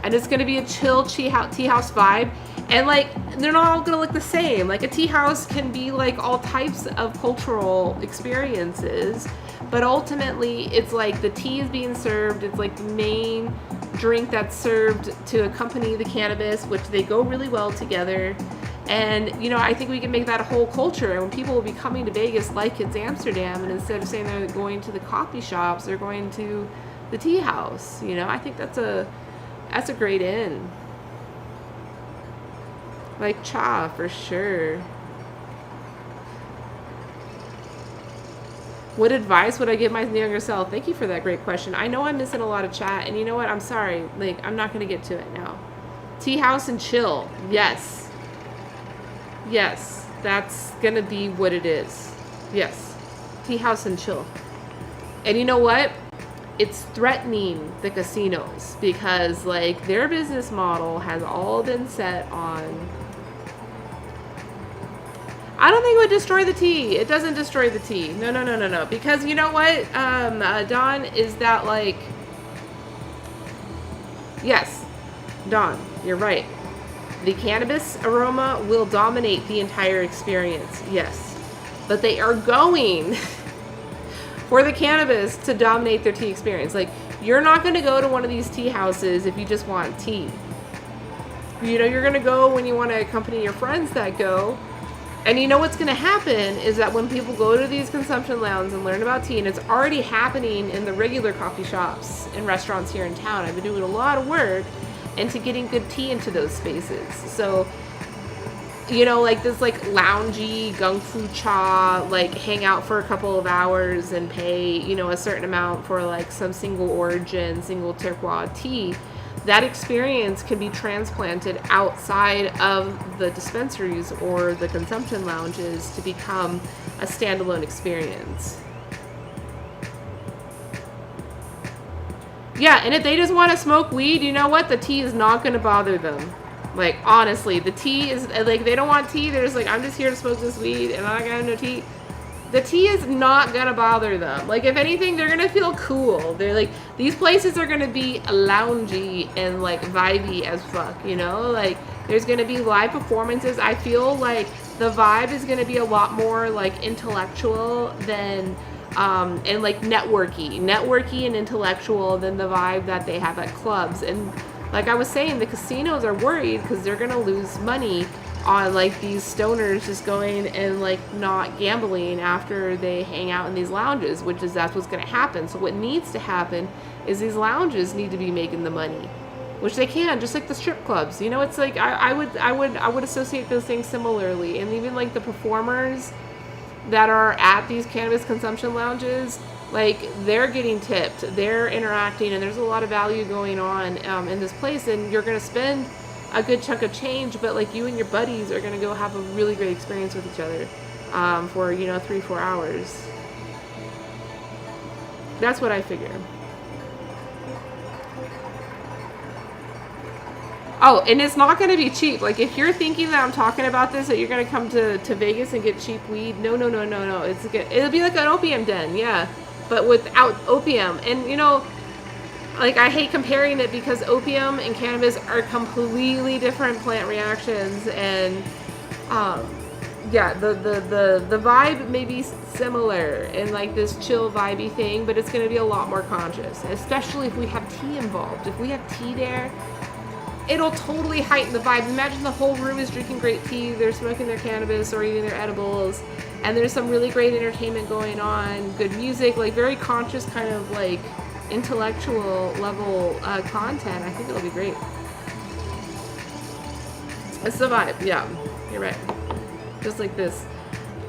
and it's going to be a chill tea house vibe. And like they're not all going to look the same. Like a tea house can be like all types of cultural experiences, but ultimately it's like the tea is being served. It's like the main drink that's served to accompany the cannabis, which they go really well together. And, you know, I think we can make that a whole culture. And when people will be coming to Vegas like it's Amsterdam, and instead of saying they're going to the coffee shops, they're going to the tea house. You know, I think that's a great in. Like cha, for sure. What advice would I give my younger self? Thank you for that great question. I know I'm missing a lot of chat, and you know what? I'm sorry. Like, I'm not going to get to it now. Tea house and chill. Yes. Yes, that's going to be what it is. Yes. Tea house and chill. And you know what? It's threatening the casinos, because like their business model has all been set on, I don't think it would destroy the tea. It doesn't destroy the tea. No. Because you know what, Dawn, is that like, yes, Dawn, you're right. The cannabis aroma will dominate the entire experience, yes. But they are going for the cannabis to dominate their tea experience. Like, you're not going to go to one of these tea houses if you just want tea. You know, you're going to go when you want to accompany your friends that go. And you know what's going to happen is that when people go to these consumption lounges and learn about tea, and it's already happening in the regular coffee shops and restaurants here in town. I've been doing a lot of work into getting good tea into those spaces. So you know, like this like loungy gung fu cha, like hang out for a couple of hours and pay, you know, a certain amount for like some single origin, single terroir tea. That experience can be transplanted outside of the dispensaries or the consumption lounges to become a standalone experience. Yeah, and if they just want to smoke weed, you know what? The tea is not going to bother them. Like, honestly, the tea is, like, they don't want tea. They're just like, I'm just here to smoke this weed and I'm not going to have no tea. The tea is not going to bother them. Like, if anything, they're going to feel cool. They're like, these places are going to be loungy and, like, vibey as fuck, you know? Like, there's going to be live performances. I feel like the vibe is going to be a lot more, like, intellectual than, and, like, networky and intellectual than the vibe that they have at clubs. And, like I was saying, the casinos are worried because they're going to lose money on like these stoners just going and like not gambling after they hang out in these lounges, that's what's going to happen. So what needs to happen is these lounges need to be making the money, which they can, just like the strip clubs. You know, it's like I would associate those things similarly. And even like the performers that are at these cannabis consumption lounges, like they're getting tipped, they're interacting, and there's a lot of value going on in this place. And you're going to spend a good chunk of change, but like you and your buddies are going to go have a really great experience with each other for, you know, 3-4 hours. That's what I figure. Oh, and it's not going to be cheap. Like, if you're thinking that I'm talking about this, that you're going to come to Vegas and get cheap weed, no. It'll be like an opium den, yeah, but without opium. And, you know, like, I hate comparing it because opium and cannabis are completely different plant reactions, and yeah, the vibe may be similar in like this chill vibey thing, but it's going to be a lot more conscious, especially if we have tea involved. If we have tea there, it'll totally heighten the vibe. Imagine the whole room is drinking great tea, they're smoking their cannabis or eating their edibles, and there's some really great entertainment going on, good music, like very conscious kind of like intellectual level content. I think it'll be great. It's the vibe. Yeah, you're right. Just like this.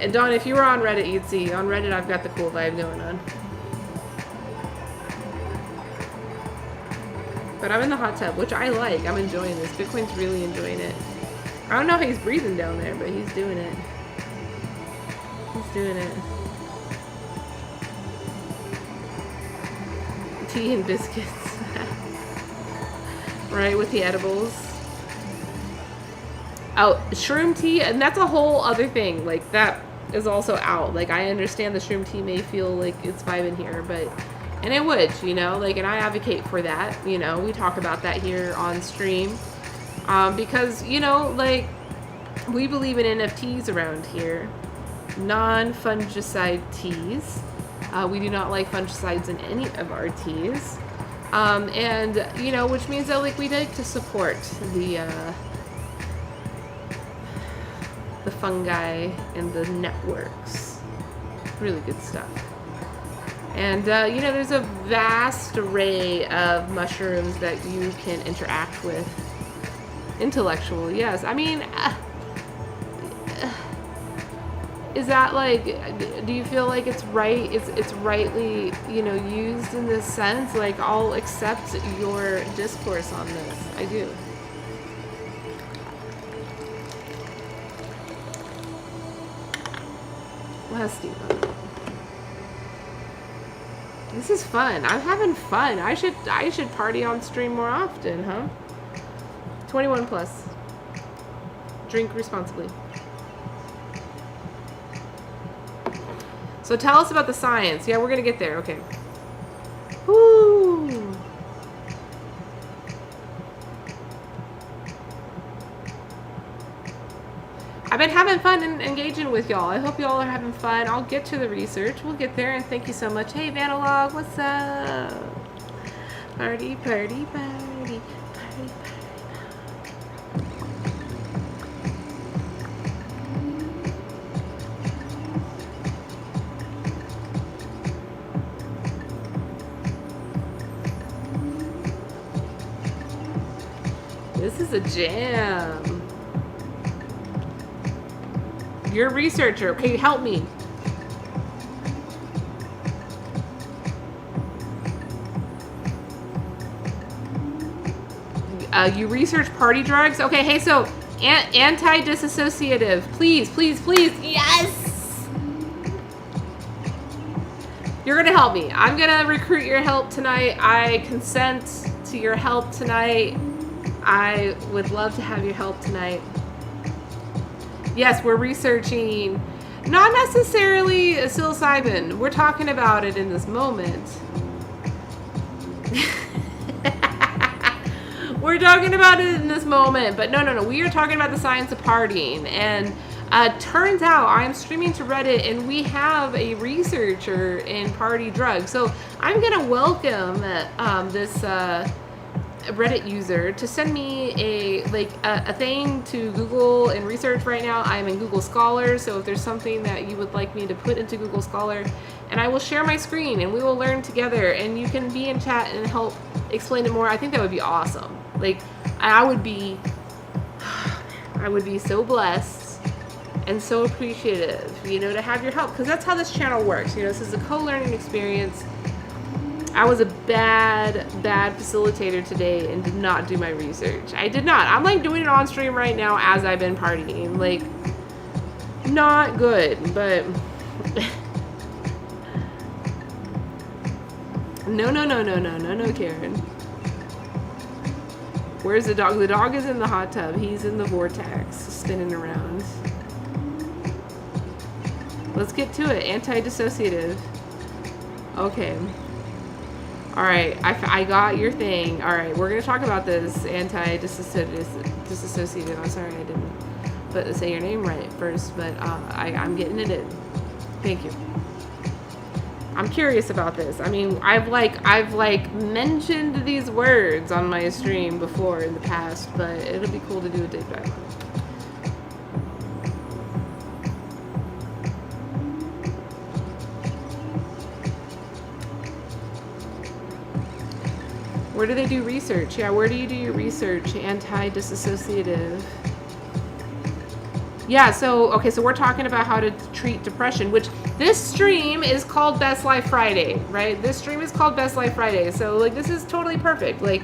And Dawn, if you were on Reddit, you'd see. On Reddit, I've got the cool vibe going on. But I'm in the hot tub, which I like. I'm enjoying this. Bitcoin's really enjoying it. I don't know how he's breathing down there, but he's doing it. He's doing it. Tea and biscuits. Right, with the edibles. Oh, shroom tea, and that's a whole other thing. Like, that is also out. Like, I understand the shroom tea may feel like it's vibing here, but, and it would, you know, like, and I advocate for that, you know, we talk about that here on stream, because, you know, like, we believe in NFTs around here, non-fungicide teas. We do not like fungicides in any of our teas, and, you know, which means that, like, we like to support the fungi and the networks. Really good stuff. And, you know, there's a vast array of mushrooms that you can interact with. Intellectual, yes. I mean, is that like, do you feel like it's right, it's rightly, you know, used in this sense? Like, I'll accept your discourse on this. I do. Well, Steve, this is fun. I'm having fun. I should party on stream more often, huh? 21 plus. Drink responsibly. So tell us about the science. Yeah, we're gonna get there. Okay. Woo! I've been having fun and engaging with y'all. I hope y'all are having fun. I'll get to the research. We'll get there, and thank you so much. Hey, Vanalog, what's up? Party, party, party, party, party. This is a jam. You're a researcher. Okay, help me. You research party drugs? Okay, hey, so anti-dissociative. Please, please, please. Yes! You're gonna help me. I'm gonna recruit your help tonight. I consent to your help tonight. I would love to have your help tonight. Yes, we're researching, not necessarily psilocybin. We're talking about it in this moment. We're talking about it in this moment, but no. We are talking about the science of partying. And turns out I'm streaming to Reddit and we have a researcher in party drugs. So I'm gonna welcome this Reddit user to send me a thing to Google and research right now. I'm in Google Scholar, so if there's something that you would like me to put into Google Scholar, and I will share my screen and we will learn together, and you can be in chat and help explain it more. I think that would be awesome. Like, I would be so blessed and so appreciative, you know, to have your help, because that's how this channel works. You know, this is a co-learning experience. I was a bad facilitator today and did not do my research. I did not. I'm like doing it on stream right now as I've been partying. Like, not good, but no, Karen. Where's the dog? The dog is in the hot tub. He's in the vortex, spinning around. Let's get to it. Anti-dissociative. Okay. All right. I got your thing. All right. We're going to talk about this anti-dissociative. I'm sorry I didn't say your name right first, but I'm getting it in. Thank you. I'm curious about this. I mean, I've mentioned these words on my stream before in the past, but it'll be cool to do a deep dive on it. Where do they do research? Yeah, where do you do your research? Anti-dissociative. Yeah, so we're talking about how to treat depression, which this stream is called Best Life Friday, right? This stream is called Best Life Friday. So like, this is totally perfect. Like,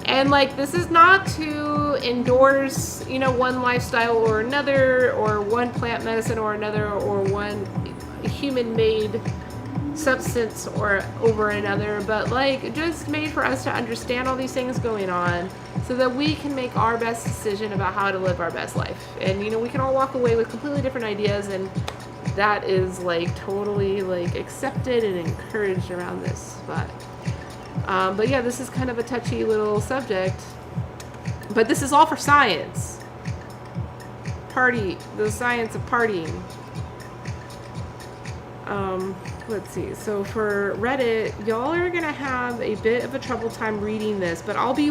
and like, this is not to endorse, you know, one lifestyle or another, or one plant medicine or another, or one human-made substance or over another, but like, just made for us to understand all these things going on so that we can make our best decision about how to live our best life. And you know, we can all walk away with completely different ideas, and that is like totally like accepted and encouraged around this spot. But yeah, this is kind of a touchy little subject, but this is all for science. The science of partying. Let's see. So for Reddit, y'all are gonna have a bit of a trouble time reading this, but I'll be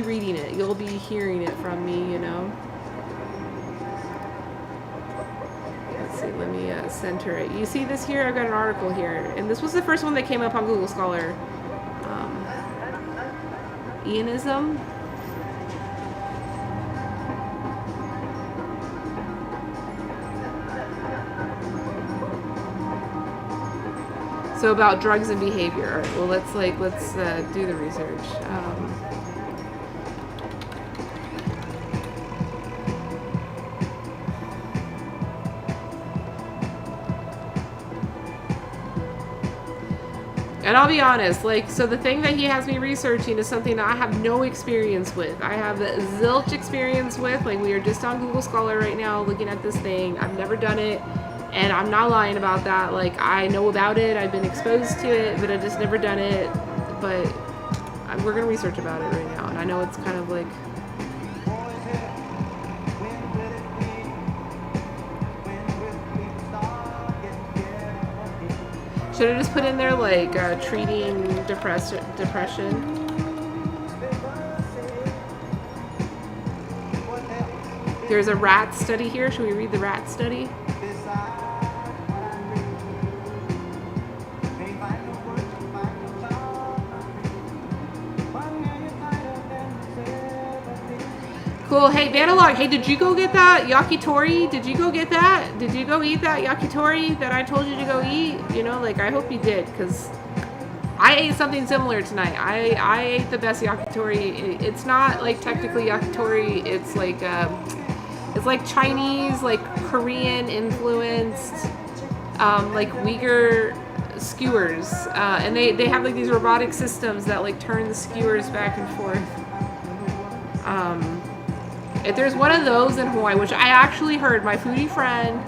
reading it. You'll be hearing it from me, you know. Let's see. Let me center it. You see this here? I've got an article here, and this was the first one that came up on Google Scholar. Eonism. So about drugs and behavior. All right, well, let's do the research. And I'll be honest, like, so the thing that he has me researching is something that I have no experience with. I have zilch experience with. Like, we are just on Google Scholar right now looking at this thing. I've never done it. And I'm not lying about that. Like, I know about it. I've been exposed to it, but I've just never done it. But we're going to research about it right now. And I know it's kind of like... Should I just put in there, like, treating depression? There's a rat study here. Should we read the rat study? Cool. Hey, Vanalog, hey, did you go get that yakitori? Did you go get that? Did you go eat that yakitori that I told you to go eat? You know, like, I hope you did, because I ate something similar tonight. I ate the best yakitori. It's not, like, technically yakitori. It's like Chinese, like, Korean influenced, like, Uyghur skewers. And they have, like, these robotic systems that, like, turn the skewers back and forth. If there's one of those in Hawaii, which I actually heard, my foodie friend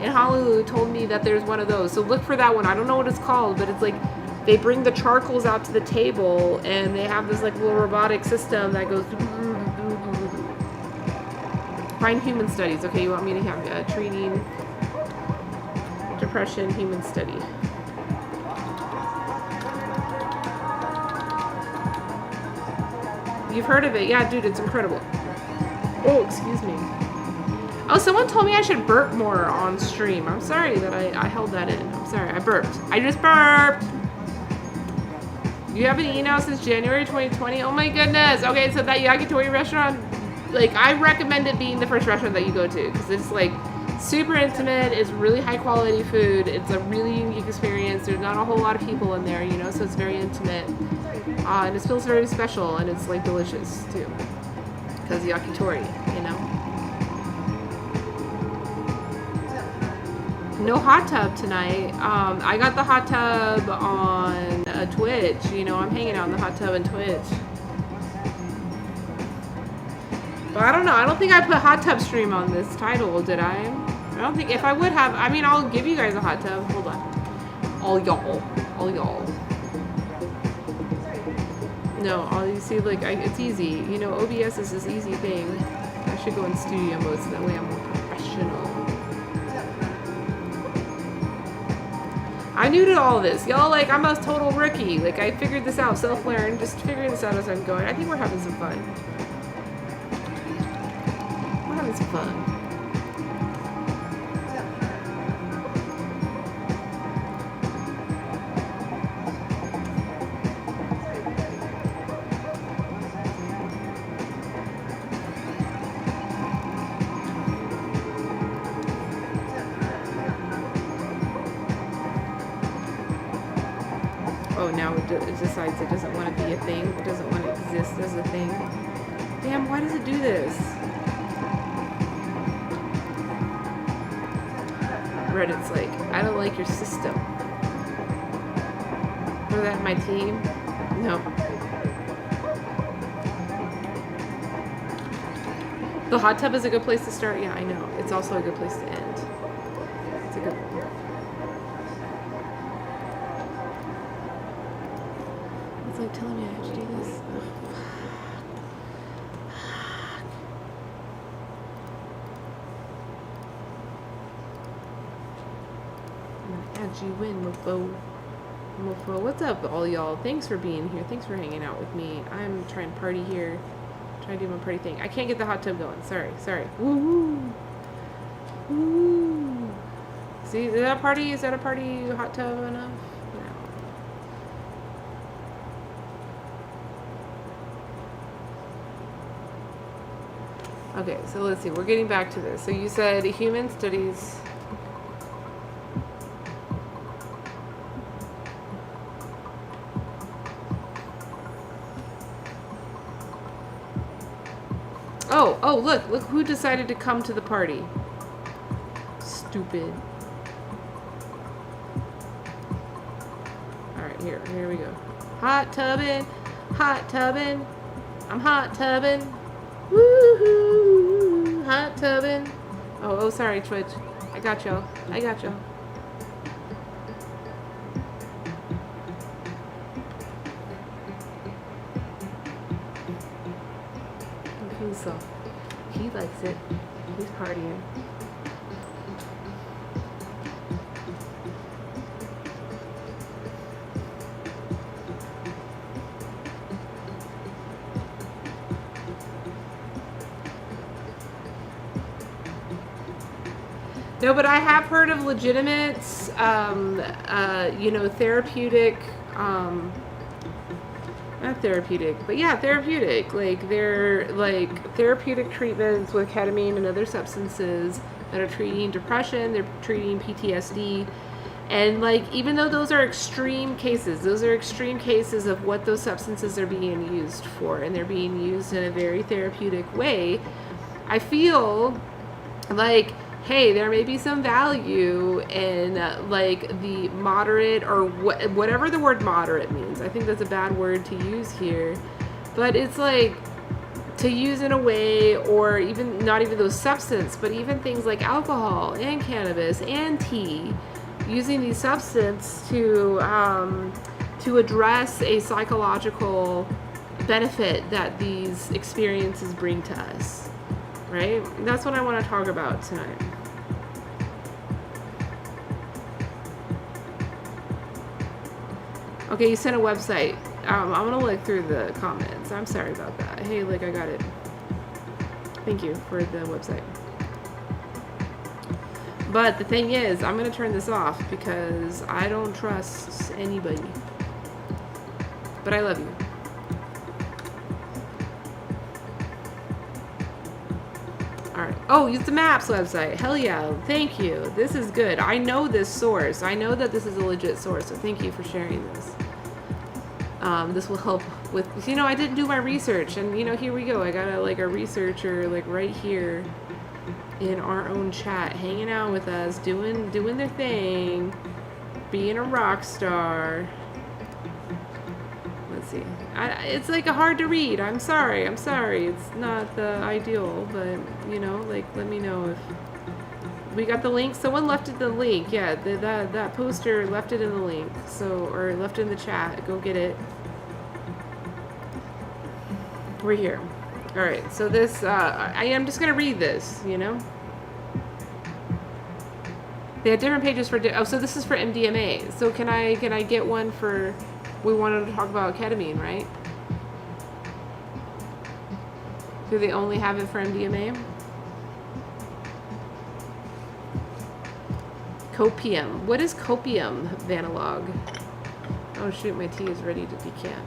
in Honolulu told me that there's one of those. So look for that one. I don't know what it's called, but it's like they bring the charcoals out to the table and they have this like little robotic system that goes. Find human studies. Okay, you want me to have treating depression human study. You've heard of it. Yeah, dude, it's incredible. Oh, excuse me. Oh, someone told me I should burp more on stream. I'm sorry that I held that in. I'm sorry, I burped. I just burped. You haven't eaten out since January 2020? Oh my goodness. Okay, so that yakitori restaurant, like, I recommend it being the first restaurant that you go to because it's like super intimate. It's really high quality food. It's a really unique experience. There's not a whole lot of people in there, you know, so it's very intimate. And it feels very special and it's like delicious too. Because yakitori, you know. No hot tub tonight. I got the hot tub on Twitch. You know, I'm hanging out in the hot tub on Twitch. But I don't know. I don't think I put hot tub stream on this title, did I? I don't think. If I would have, I mean, I'll give you guys a hot tub. Hold on. All y'all. No, you see, like, it's easy. You know, OBS is this easy thing. I should go in studio mode so that way I'm more professional. I'm new to all this. Y'all, like, I'm a total rookie. Like, I figured this out, self-learn, just figuring this out as I'm going. I think we're having some fun. We're having some fun. Now it decides it doesn't want to be a thing. It doesn't want to exist as a thing. Damn, why does it do this? Reddit's like, I don't like your system. Throw that in my team? No. The hot tub is a good place to start? Yeah, I know. It's also a good place to end. It's a good one. Like telling me I have to do this. Oh, fuck. I'm gonna add you in, mofo. What's up, all y'all? Thanks for being here. Thanks for hanging out with me. I'm trying to party here. Trying to do my party thing. I can't get the hot tub going. Sorry. Woo. See, is that a party hot tub enough? Okay, so let's see. We're getting back to this. So you said human studies. Oh, look who decided to come to the party. Stupid. All right, here we go. Hot tubbing. I'm hot tubbing. Woohoo! Hot tubbing. Oh, sorry, Twitch. I got y'all. So he likes it. He's partying. No, but I have heard of legitimate, you know, therapeutic Not therapeutic, but yeah, therapeutic. Like they're like therapeutic treatments with ketamine and other substances that are treating depression, they're treating PTSD. And like even though those are extreme cases, of what those substances are being used for, and they're being used in a very therapeutic way, I feel like, hey, there may be some value in like the moderate, or whatever the word moderate means. I think that's a bad word to use here, but it's like to use in a way, or even not even those substances, but even things like alcohol and cannabis and tea, using these substances to address a psychological benefit that these experiences bring to us. Right? That's what I want to talk about tonight. Okay, you sent a website. I'm gonna look through the comments. I'm sorry about that. Hey, like, I got it. Thank you for the website. But the thing is, I'm gonna turn this off because I don't trust anybody. But I love you. Alright. Oh, use the Maps website. Hell yeah. Thank you. This is good. I know this source. I know that this is a legit source, so thank you for sharing this. This will help with, I didn't do my research, and, here we go. I got a researcher, right here in our own chat, hanging out with us, doing their thing, being a rock star. Let's see. It's hard to read. I'm sorry. It's not the ideal, but let me know if we got the link. Someone left it in the link. Yeah, that poster left it in the link. Or left it in the chat. Go get it. We're here. All right. So this, I am just gonna read this. They had different pages for. So this is for MDMA. So can I get one for? We wanted to talk about ketamine, right? Do they only have it for MDMA? Copium. What is copium, Vanilog? Oh shoot, my tea is ready to decant.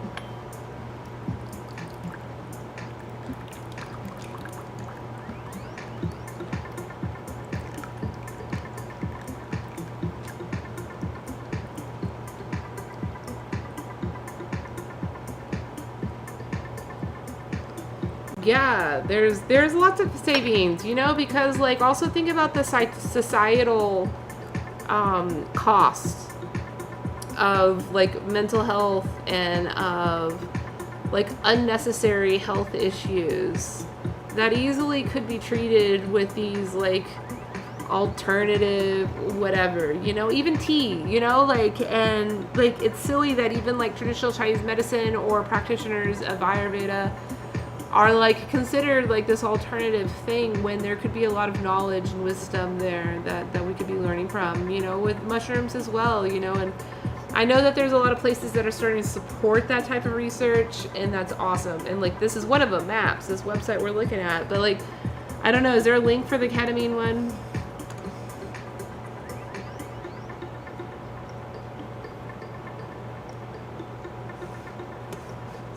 Yeah, there's lots of savings, because also think about the societal costs of mental health and of unnecessary health issues that easily could be treated with these alternative whatever, even tea, and it's silly that even traditional Chinese medicine or practitioners of Ayurveda are considered this alternative thing, when there could be a lot of knowledge and wisdom there that we could be learning from, with mushrooms as well, and I know that there's a lot of places that are starting to support that type of research, and that's awesome. And this is one of them, Maps, this website we're looking at. But I don't know, is there a link for the ketamine one?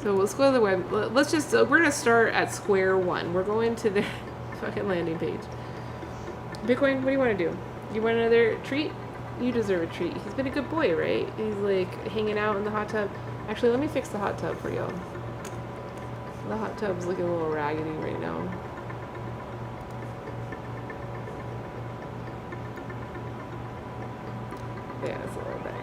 So let's go to the web. We're going to start at square one. We're going to their fucking landing page. Bitcoin, what do you want to do? You want another treat? You deserve a treat. He's been a good boy, right? He's hanging out in the hot tub. Actually, let me fix the hot tub for y'all. The hot tub's looking a little raggedy right now. Yeah, it's a little better.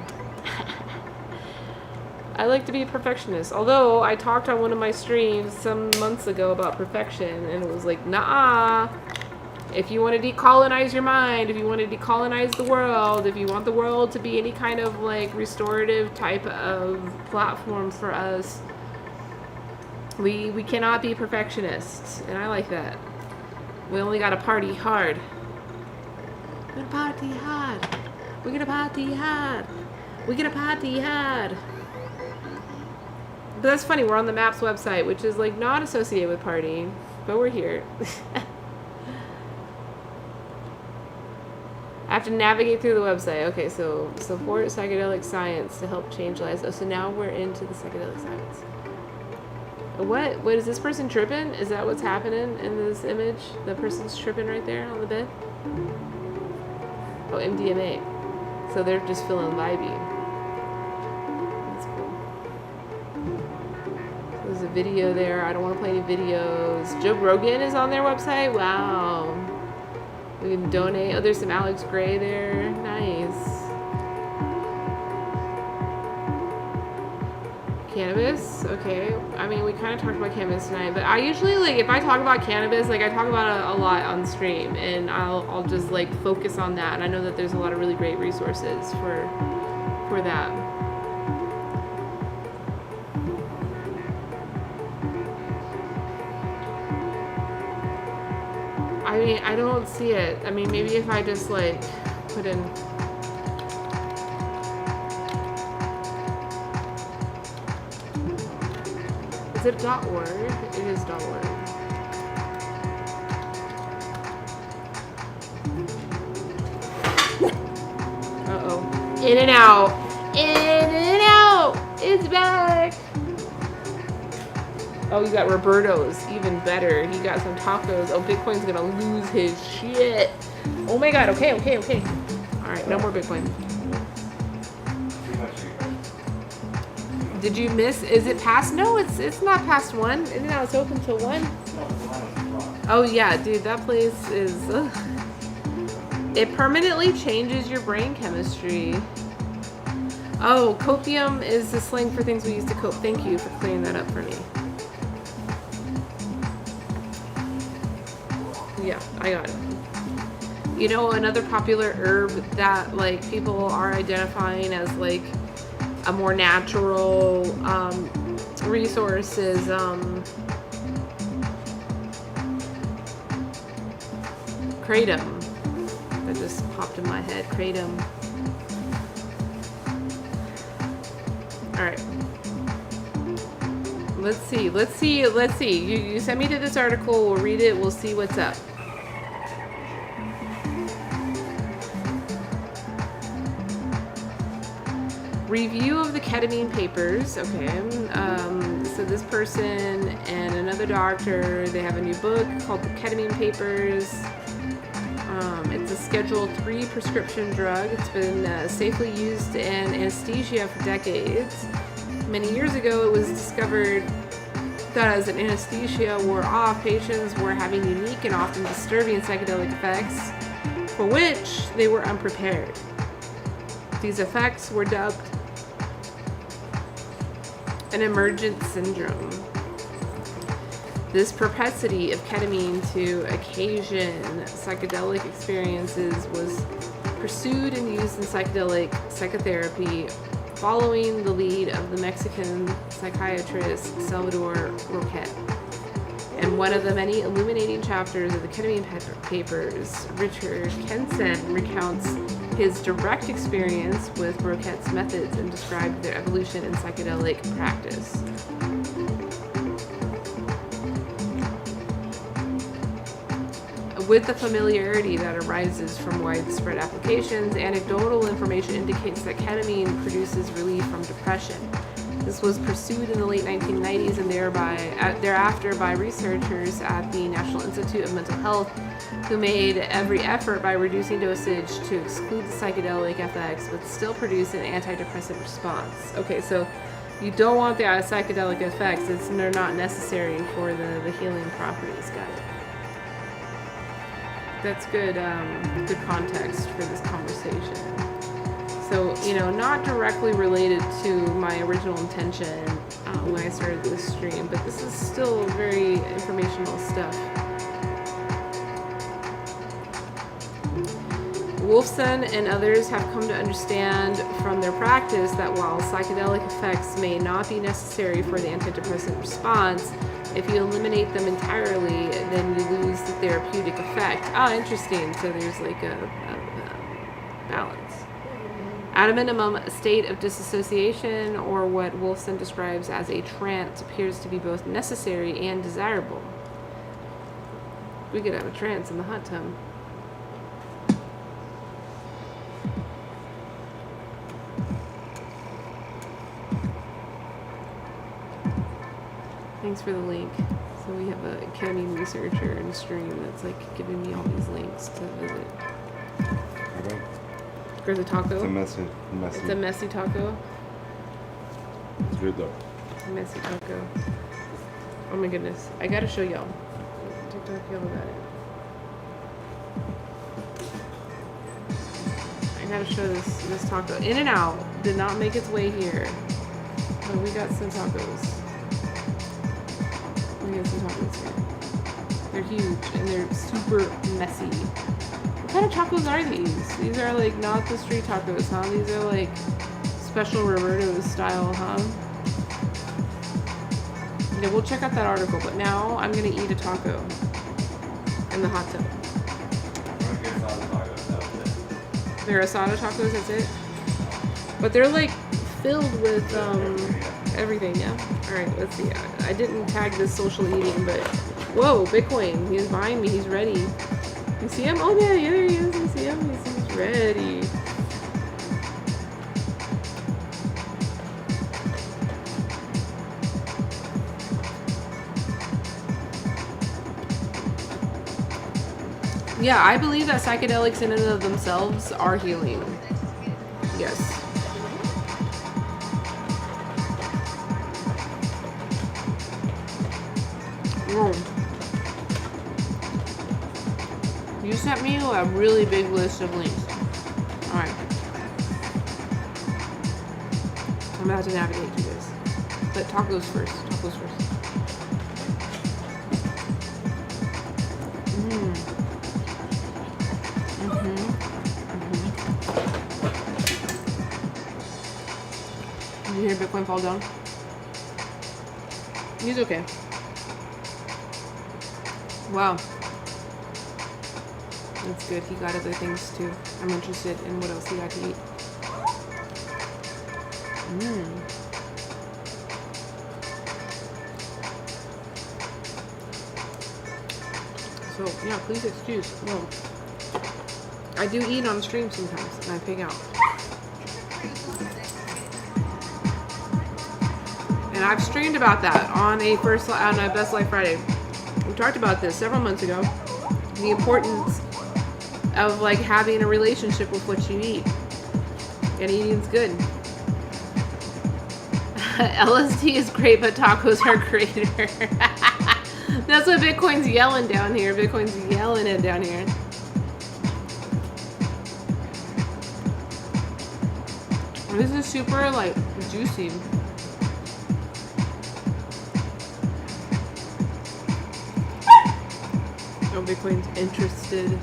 I like to be a perfectionist. Although I talked on one of my streams some months ago about perfection, and it was nah. If you want to decolonize your mind, if you want to decolonize the world, if you want the world to be any kind of restorative type of platform for us, we cannot be perfectionists, and I like that. We only gotta party hard. We're gonna party hard. We're gonna party hard. We're gonna party hard. But that's funny, we're on the Maps website, which is not associated with partying, but we're here. I have to navigate through the website. Okay, so support psychedelic science to help change lives. Oh, so now we're into the psychedelic science. What is this person tripping? Is that what's happening in this image? The person's tripping right there on the bed? Oh, MDMA. So they're just feeling vibey. That's cool. There's a video there. I don't want to play any videos. Joe Rogan is on their website? Wow. We can donate. Oh, there's some Alex Gray there. Nice. Cannabis, okay. I mean, we kind of talked about cannabis tonight, but I usually, like, if I talk about cannabis, like, I talk about it a lot on stream, and I'll just, like, focus on that. And I know that there's a lot of really great resources for that. I mean, I don't see it. I mean, maybe if I just, like, put in... Is it .org? It is .org. Uh-oh. In and out. In and out. It's back. Oh, you got Roberto's. Even better. He got some tacos. Oh, Bitcoin's gonna lose his shit. Oh my god. Okay. Alright, no more Bitcoin. Did you miss? Is it past? No, it's not past 1. Isn't it? It's open till 1. Oh yeah, dude, that place is. It permanently changes your brain chemistry. Oh, copium is the slang for things we use to cope. Thank you for clearing that up for me. Yeah, I got it. You know, another popular herb that like people are identifying as like a more natural resource is kratom. That just popped in my head. Kratom. All right. Let's see. You sent me to this article. We'll read it. We'll see what's up. Review of the ketamine papers. Okay. So this person and another doctor, they have a new book called The Ketamine Papers. It's a Schedule III prescription drug. It's been safely used in anesthesia for decades. Many years ago, it was discovered that as an anesthesia wore off, patients were having unique and often disturbing psychedelic effects for which they were unprepared. These effects were dubbed an emergent syndrome. This propensity of ketamine to occasion psychedelic experiences was pursued and used in psychedelic psychotherapy following the lead of the Mexican psychiatrist Salvador Roquet. In one of the many illuminating chapters of the Ketamine Papers, Richard Kenson recounts his direct experience with Roquet's methods and described their evolution in psychedelic practice. With the familiarity that arises from widespread applications, anecdotal information indicates that ketamine produces relief from depression. This was pursued in the late 1990s and thereafter by researchers at the National Institute of Mental Health, who made every effort by reducing dosage to exclude the psychedelic effects but still produce an antidepressant response. Okay, so you don't want the psychedelic effects. They're not necessary for the healing properties, guys. That's good context for this conversation. So, not directly related to my original intention when I started this stream, but this is still very informational stuff. Wolfson and others have come to understand from their practice that while psychedelic effects may not be necessary for the antidepressant response, if you eliminate them entirely, then you lose the therapeutic effect. Ah, interesting. So there's like a balance. At a minimum, a state of disassociation, or what Wolfson describes as a trance, appears to be both necessary and desirable. We could have a trance in the hot tub. Thanks for the link. So we have a accounting researcher in stream that's like giving me all these links to visit. Okay. There's a taco. It's a messy. It's a messy taco. It's good though. Messy taco. Oh my goodness. I gotta show y'all. TikTok y'all about it. I gotta show this taco. In-N-Out did not make its way here. But we got some tacos. We got some tacos here. They're huge and they're super messy. What kind of tacos are these? These are like not the street tacos, huh? These are like special Roberto's style, huh? Yeah, we'll check out that article, but now I'm gonna eat a taco in the hot tub. They're asada tacos, that's it? But they're like filled with everything, yeah? Alright, let's see. I didn't tag this social eating, but whoa, Bitcoin, he's behind me, he's ready. You see him? Oh yeah, there he is, you see him? He's ready. Yeah, I believe that psychedelics in and of themselves are healing. Yes. You sent me a really big list of links. Alright. I'm about to navigate through this. But tacos first. Tacos first. Did you hear Bitcoin fall down? He's okay. Wow. That's good. He got other things too. I'm interested in what else he got to eat. So, yeah, please excuse. No. I do eat on stream sometimes, and I pig out. And I've streamed about that on a Best Life Friday. We talked about this several months ago. The importance of like having a relationship with what you eat. And eating's good. LSD is great, but tacos are greater. That's what Bitcoin's yelling down here. Bitcoin's yelling it down here. This is super like juicy. Oh, Bitcoin's interested.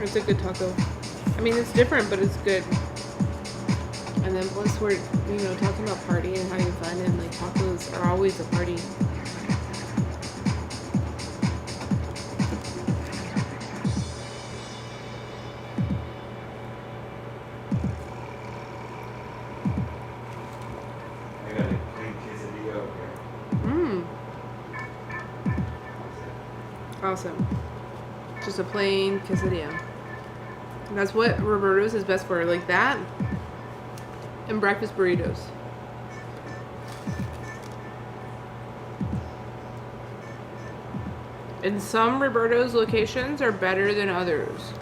It's a good taco. I mean, it's different, but it's good. And then plus we're, talking about partying and having fun, and like tacos are always a party. Awesome. Just a plain quesadilla. And that's what Roberto's is best for, like that and breakfast burritos. And some Roberto's locations are better than others.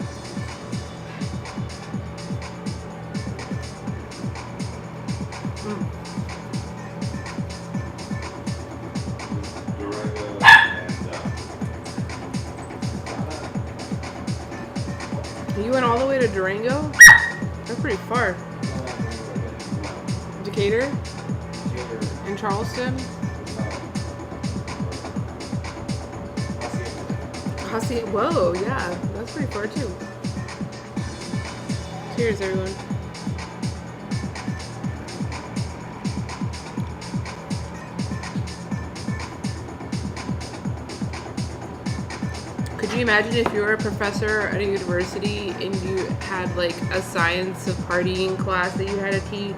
You went all the way to Durango? That's pretty far. Decatur? And Charleston? Whoa, yeah, that's pretty far too. Cheers, everyone. Could you imagine if you were a professor at a university and you had like a science of partying class that you had to teach?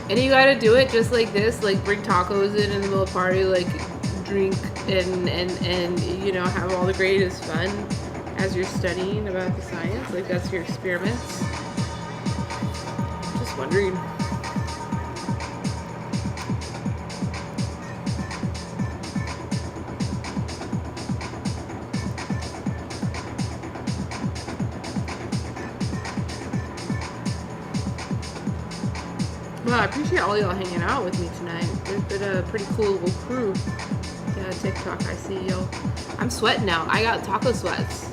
And you gotta do it just like this, like bring tacos in the middle of the party, like drink and have all the greatest fun. as you're studying about the science? Like that's your experiments? Just wondering. Well, I appreciate all y'all hanging out with me tonight. It's been a pretty cool little crew. Yeah, TikTok, I see y'all. I'm sweating now. I got taco sweats.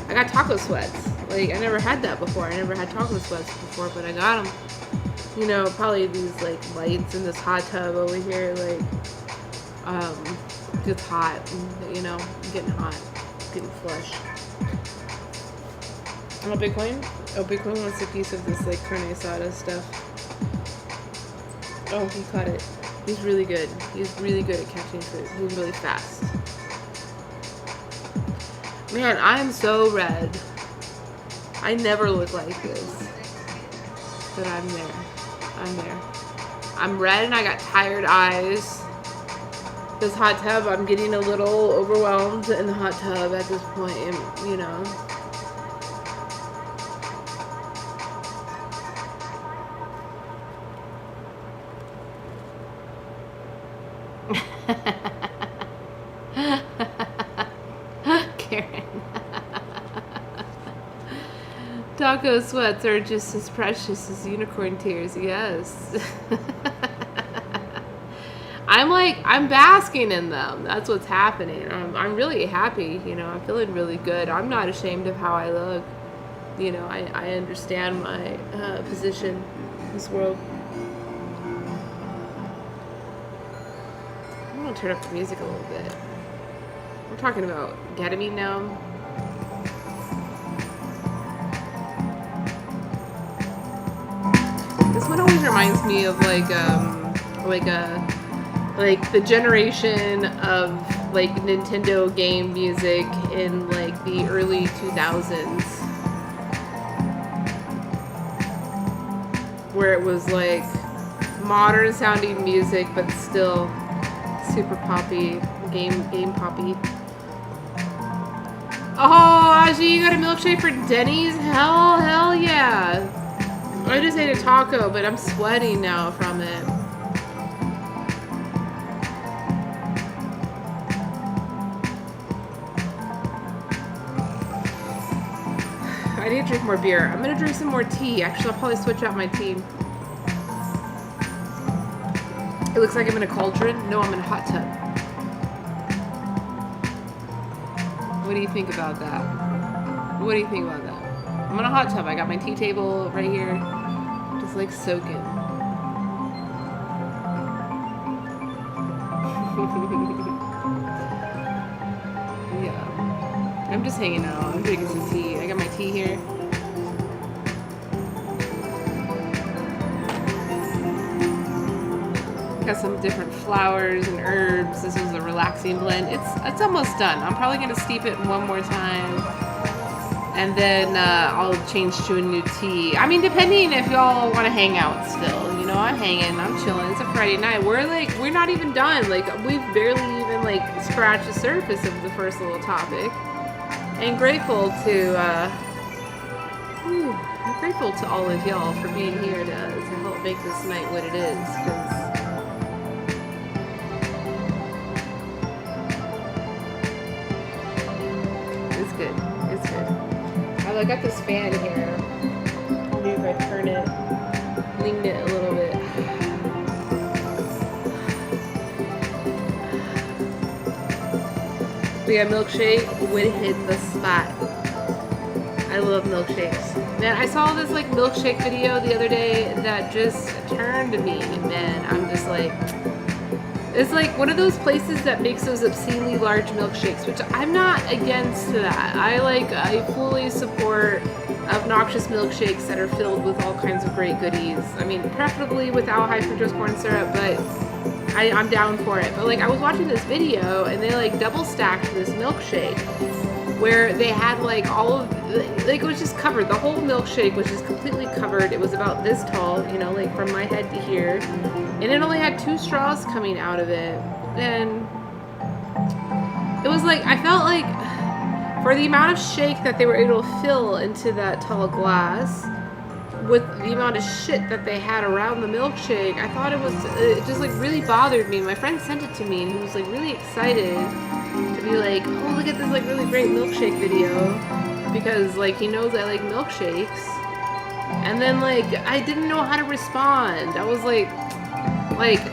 Like, I never had that before. I never had taco sweats before, but I got them. You know, probably these, like, lights in this hot tub over here, like, it's hot. You know, I'm getting hot. Getting flush. Oh, Bitcoin? Oh, Bitcoin wants a piece of this, like, carne asada stuff. Oh, he caught it. He's really good. He's really good at catching food. He's really fast. Man, I am so red. I never look like this. But I'm there. I'm there. I'm red and I got tired eyes. This hot tub, I'm getting a little overwhelmed in the hot tub at this point, you know. Karen. Taco sweats are just as precious as unicorn tears, yes. I'm basking in them. That's what's happening. I'm really happy, you know, I'm feeling really good. I'm not ashamed of how I look. You know, I understand my position in this world. I'm gonna turn up the music a little bit. We're talking about ketamine now. This one always reminds me of like the generation of like Nintendo game music in like the early 2000s, where it was like modern sounding music but still super poppy, game poppy. Oh, Aji, you got a milkshake for Denny's? Hell yeah. I just ate a taco, but I'm sweating now from it. I need to drink more beer. I'm gonna drink some more tea. Actually, I'll probably switch out my tea. It looks like I'm in a cauldron. No, I'm in a hot tub. What do you think about that? What do you think about that? I'm in a hot tub. I got my tea table right here. Just like soaking. Yeah. I'm just hanging out. I'm drinking some tea. I got my tea here. Got some different flowers and herbs. This was a relaxing blend. It's almost done. I'm probably gonna steep it one more time, and then I'll change to a new tea. I mean, depending if y'all want to hang out still. You know, I'm hanging. I'm chilling. It's a Friday night. We're not even done. Like we've barely even like scratched the surface of the first little topic. And grateful to I'm grateful to all of y'all for being here to help make this night what it is. 'Cause good. It's good. I got this fan here. Maybe if I turn it, lean it a little bit. We got milkshake would hit the spot. I love milkshakes. Man, I saw this like milkshake video the other day that just turned me. Man, I'm just like, it's like one of those places that makes those obscenely large milkshakes, which I'm not against that. I fully support obnoxious milkshakes that are filled with all kinds of great goodies. I mean, preferably without high fructose corn syrup, but I'm down for it. But like, I was watching this video and they like double stacked this milkshake where they had like all of, like it was just covered. The whole milkshake was just completely covered. It was about this tall, you know, like from my head to here. And it only had 2 straws coming out of it. And it was like, I felt like For the amount of shake that they were able to fill into that tall glass, with the amount of shit that they had around the milkshake, I thought it just like really bothered me. My friend sent it to me and he was like really excited to be like, oh, look at this like really great milkshake video, because like he knows I like milkshakes. And then like I didn't know how to respond. I was like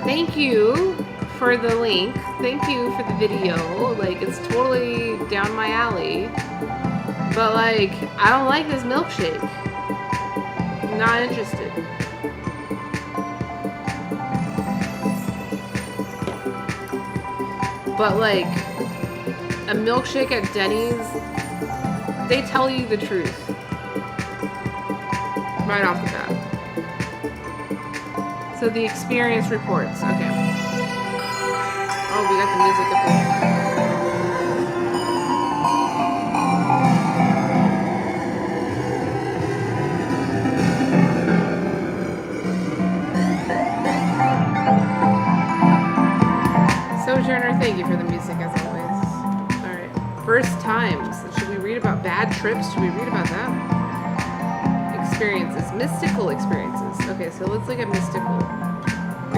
thank you for the link, thank you for the video, like it's totally down my alley, but like I don't like this milkshake. Not interested. But like a milkshake at Denny's, they tell you the truth right off the bat. So the experience reports. Okay. Oh, we got the music up there. Sojourner, thank you for the music as always. Alright. First times. Should we read about bad trips? Should we read about that? Experiences. Mystical experiences. Okay, so let's look at mystical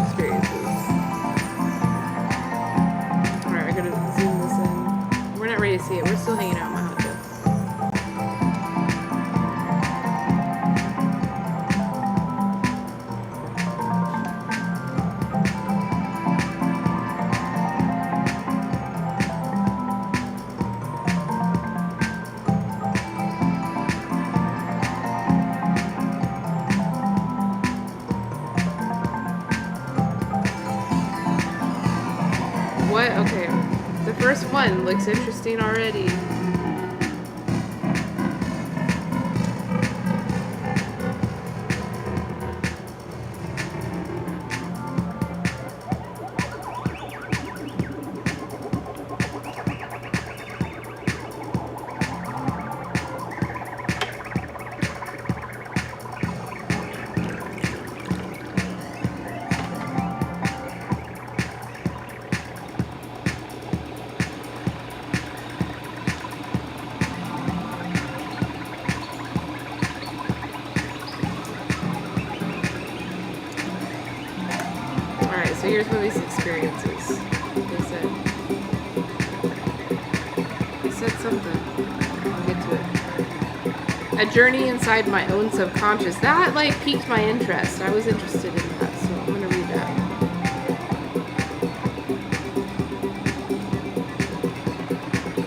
experiences. Alright, I gotta zoom this in. We're not ready to see it. We're still hanging out in my hot tub. What? Okay. The first one looks interesting already. So here's one of these experiences. They said something. I'll get to it. A journey inside my own subconscious. That like piqued my interest. I was interested in that, so I'm gonna read that.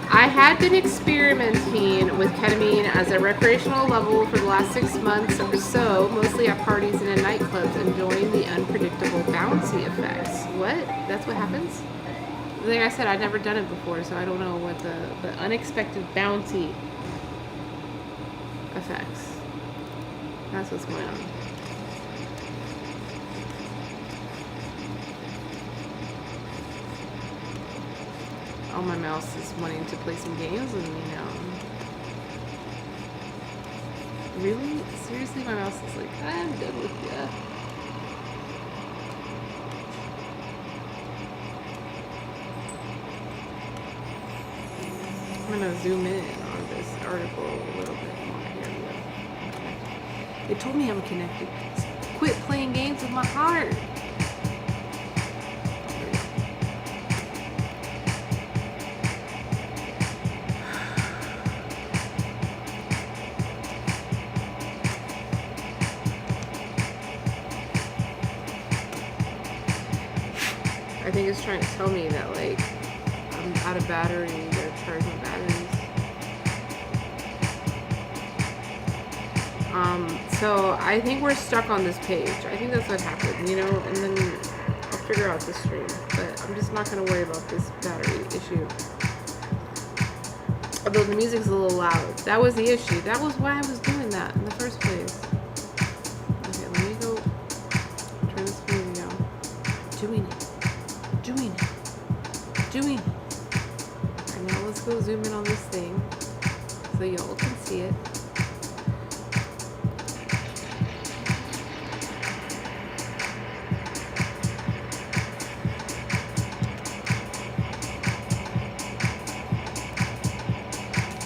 I had been experimenting with ketamine as a recreational level for the last 6 months or so, mostly at parties and in nightclubs, enjoying the unpredictable bouncy effects. What? That's what happens? Like I said, I'd never done it before, so I don't know what the unexpected bouncy effects. That's what's going on. Oh, my mouse is wanting to play some games with me now. Really? Seriously, my mouse is like, I'm done with ya. I'm gonna zoom in on this article a little bit more. Here we go. It told me I'm connected. Quit playing games with my heart. I think it's trying to tell me that like I'm out of battery, gotta charge my batteries. So I think we're stuck on this page. I think that's what happened, you know, and then I'll figure out the stream. But I'm just not gonna worry about this battery issue. Although the music's a little loud. That was the issue. That was why I was doing that in the first place. Okay, let me go turn this video on. Doing it. Alright, now let's go zoom in on this thing so y'all can see it.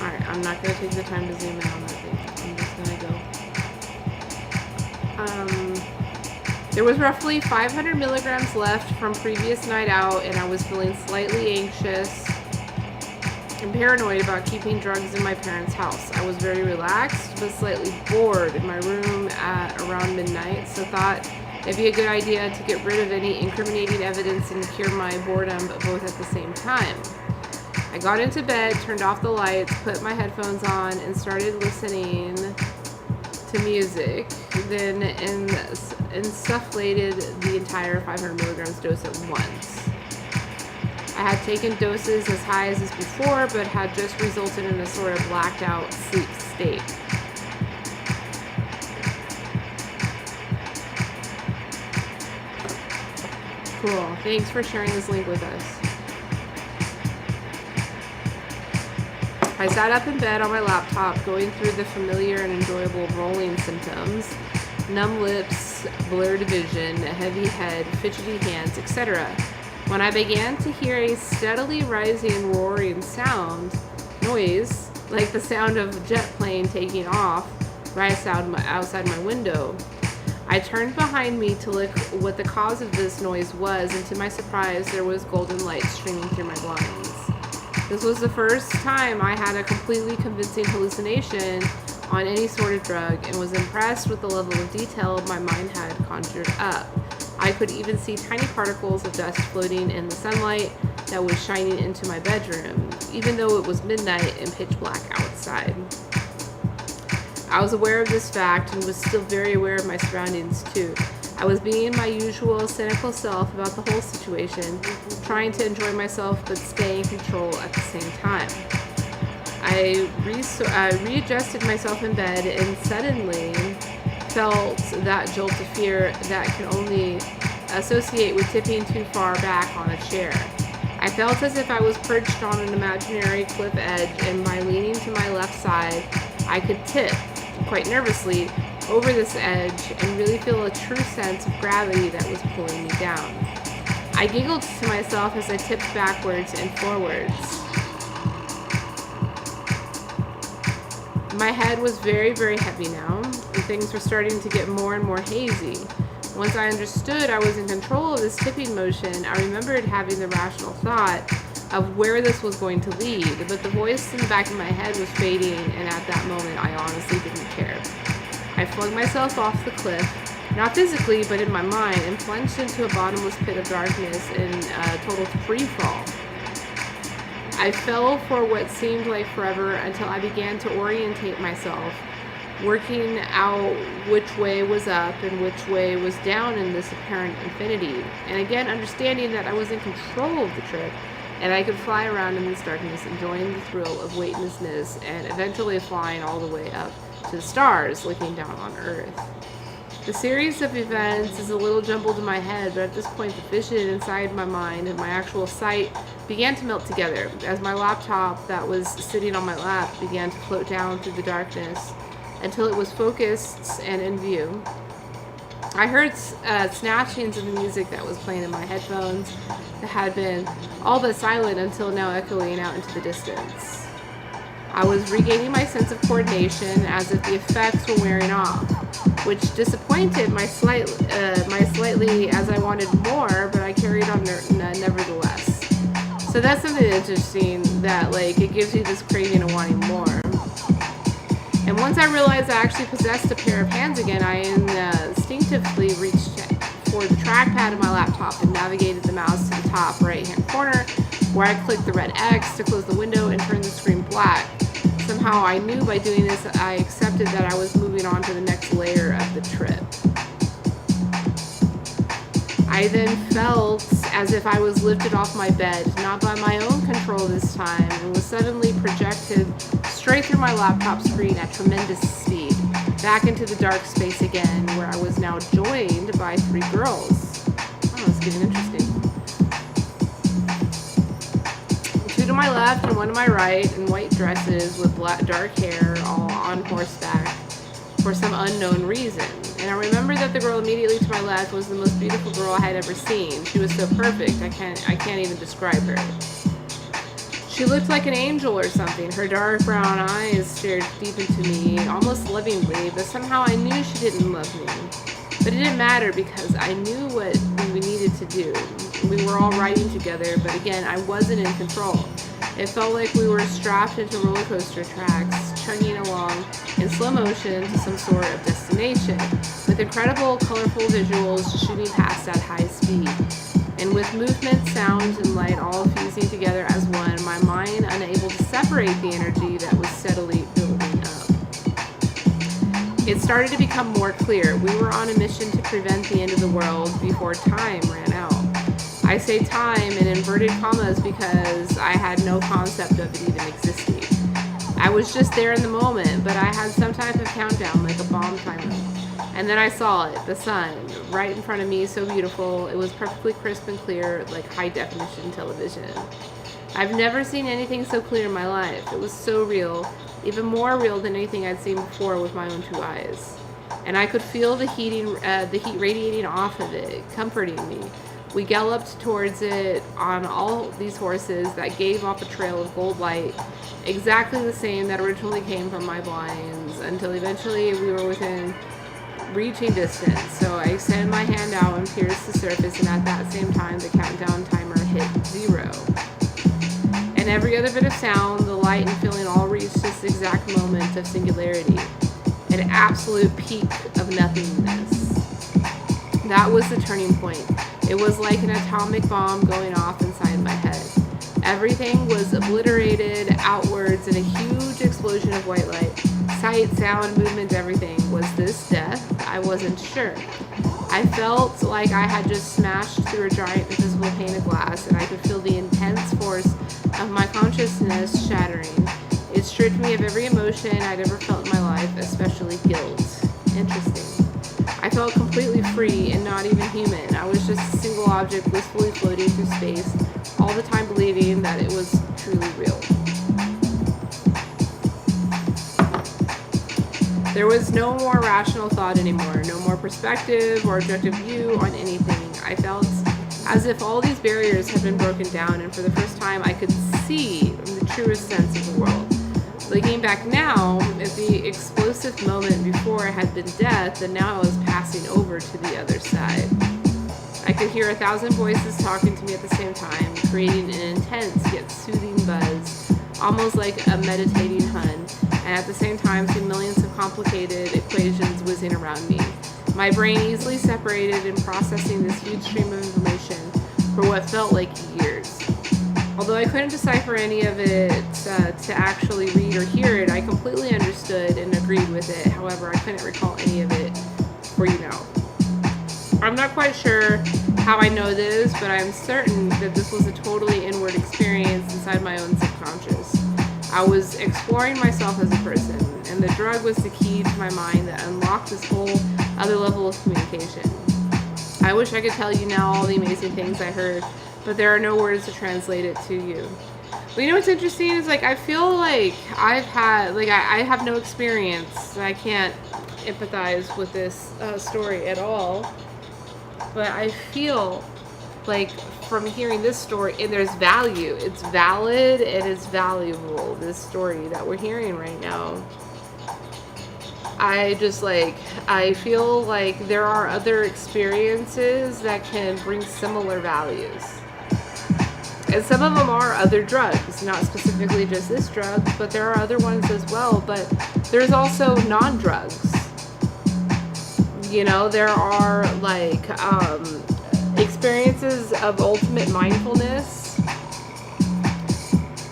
Alright. not going to take the time to zoom in on that thing. I'm just going to go. There was roughly 500 milligrams left from previous night out, and I was feeling slightly anxious and paranoid about keeping drugs in my parents' house. I was very relaxed, but slightly bored in my room at around midnight, so thought it'd be a good idea to get rid of any incriminating evidence and cure my boredom both at the same time. I got into bed, turned off the lights, put my headphones on, and started listening to music, then insufflated the entire 500 milligrams dose at once. I had taken doses as high as this before, but had just resulted in a sort of blacked out sleep state. Cool. Thanks for sharing this link with us. I sat up in bed on my laptop, going through the familiar and enjoyable rolling symptoms, numb lips, blurred vision, a heavy head, fidgety hands, etc., when I began to hear a steadily rising roaring noise, like the sound of a jet plane taking off, right outside my window. I turned behind me to look what the cause of this noise was, and to my surprise, there was golden light streaming through my blinds. This was the first time I had a completely convincing hallucination on any sort of drug, and was impressed with the level of detail my mind had conjured up. I could even see tiny particles of dust floating in the sunlight that was shining into my bedroom, even though it was midnight and pitch black outside. I was aware of this fact and was still very aware of my surroundings too. I was being my usual cynical self about the whole situation, trying to enjoy myself but stay in control at the same time. I readjusted myself in bed and suddenly felt that jolt of fear that can only associate with tipping too far back on a chair. I felt as if I was perched on an imaginary cliff edge, and by leaning to my left side, I could tip, quite nervously, over this edge and really feel a true sense of gravity that was pulling me down. I giggled to myself as I tipped backwards and forwards. My head was very, very heavy now, and things were starting to get more and more hazy. Once I understood I was in control of this tipping motion, I remembered having the rational thought of where this was going to lead, but the voice in the back of my head was fading, and at that moment I honestly didn't care. I flung myself off the cliff, not physically, but in my mind, and plunged into a bottomless pit of darkness in a total free fall. I fell for what seemed like forever until I began to orientate myself, working out which way was up and which way was down in this apparent infinity, and again understanding that I was in control of the trip, and I could fly around in this darkness, enjoying the thrill of weightlessness, and eventually flying all the way up to the stars, looking down on Earth. The series of events is a little jumbled in my head, but at this point the vision inside my mind and my actual sight began to melt together as my laptop that was sitting on my lap began to float down through the darkness until it was focused and in view. I heard snatchings of the music that was playing in my headphones that had been all but silent until now echoing out into the distance. I was regaining my sense of coordination as if the effects were wearing off, which disappointed my slightly as I wanted more, but I carried on nevertheless. So that's something interesting, that like it gives you this craving of wanting more. And once I realized I actually possessed a pair of hands again, I instinctively reached for the trackpad of my laptop and navigated the mouse to the top right-hand corner, where I clicked the red X to close the window and turn the screen black. Somehow I knew by doing this I accepted that I was moving on to the next layer of the trip. I then felt as if I was lifted off my bed, not by my own control this time, and was suddenly projected straight through my laptop screen at tremendous speed, back into the dark space again, where I was now joined by 3 girls. Oh, it's getting interesting. 2 to my left and 1 to my right, in white dresses with dark hair, all on horseback for some unknown reason. And I remember that the girl immediately to my left was the most beautiful girl I had ever seen. She was so perfect, I can't even describe her. She looked like an angel or something. Her dark brown eyes stared deep into me, almost lovingly, but somehow I knew she didn't love me. But it didn't matter because I knew what we needed to do. We were all riding together, but again, I wasn't in control. It felt like we were strapped into roller coaster tracks, chugging along in slow motion to some sort of destination, with incredible, colorful visuals shooting past at high speed. And with movement, sound, and light all fusing together as one, my mind unable to separate the energy that was steadily building up. It started to become more clear. We were on a mission to prevent the end of the world before time ran out. I say time in inverted commas because I had no concept of it even existing. I was just there in the moment, but I had some type of countdown like a bomb timer. And then I saw it, the sun, right in front of me, so beautiful. It was perfectly crisp and clear, like high-definition television. I've never seen anything so clear in my life. It was so real, even more real than anything I'd seen before with my own 2 eyes. And I could feel the heat radiating off of it, comforting me. We galloped towards it on all these horses that gave off a trail of gold light, exactly the same that originally came from my blinds, until eventually we were within reaching distance. So I extended my hand out and pierced the surface, and at that same time the countdown timer hit 0. And every other bit of sound, the light and feeling all reached this exact moment of singularity, an absolute peak of nothingness. That was the turning point. It was like an atomic bomb going off inside my head. Everything was obliterated outwards in a huge explosion of white light. Sight, sound, movement, everything. Was this death? I wasn't sure. I felt like I had just smashed through a giant invisible pane of glass, and I could feel the intense force of my consciousness shattering. It stripped me of every emotion I'd ever felt in my life, especially guilt. Interesting. I felt completely free and not even human. I was just a single object blissfully floating through space, all the time believing that it was truly real. There was no more rational thought anymore, no more perspective or objective view on anything. I felt as if all these barriers had been broken down, and for the first time I could see in the truest sense of the world. Looking back now, at the explosive moment before had been death, and now I was passing over to the other side. I could hear 1,000 voices talking to me at the same time, creating an intense yet soothing buzz, almost like a meditating hum, and at the same time see millions of complicated equations whizzing around me. My brain easily separated and processing this huge stream of information for what felt like years. Although I couldn't decipher any of it to actually read or hear it, I completely understood and agreed with it. However, I couldn't recall any of it for you now. I'm not quite sure how I know this, but I'm certain that this was a totally inward experience inside my own subconscious. I was exploring myself as a person, and the drug was the key to my mind that unlocked this whole other level of communication. I wish I could tell you now all the amazing things I heard, but there are no words to translate it to you. But you know what's interesting is, like, I feel like I have no experience. I can't empathize with this story at all. But I feel like from hearing this story, and there's value. It's valid. It is valuable, this story that we're hearing right now. I feel like there are other experiences that can bring similar values. And some of them are other drugs, not specifically just this drug, but there are other ones as well. But there's also non-drugs. You know, there are like experiences of ultimate mindfulness.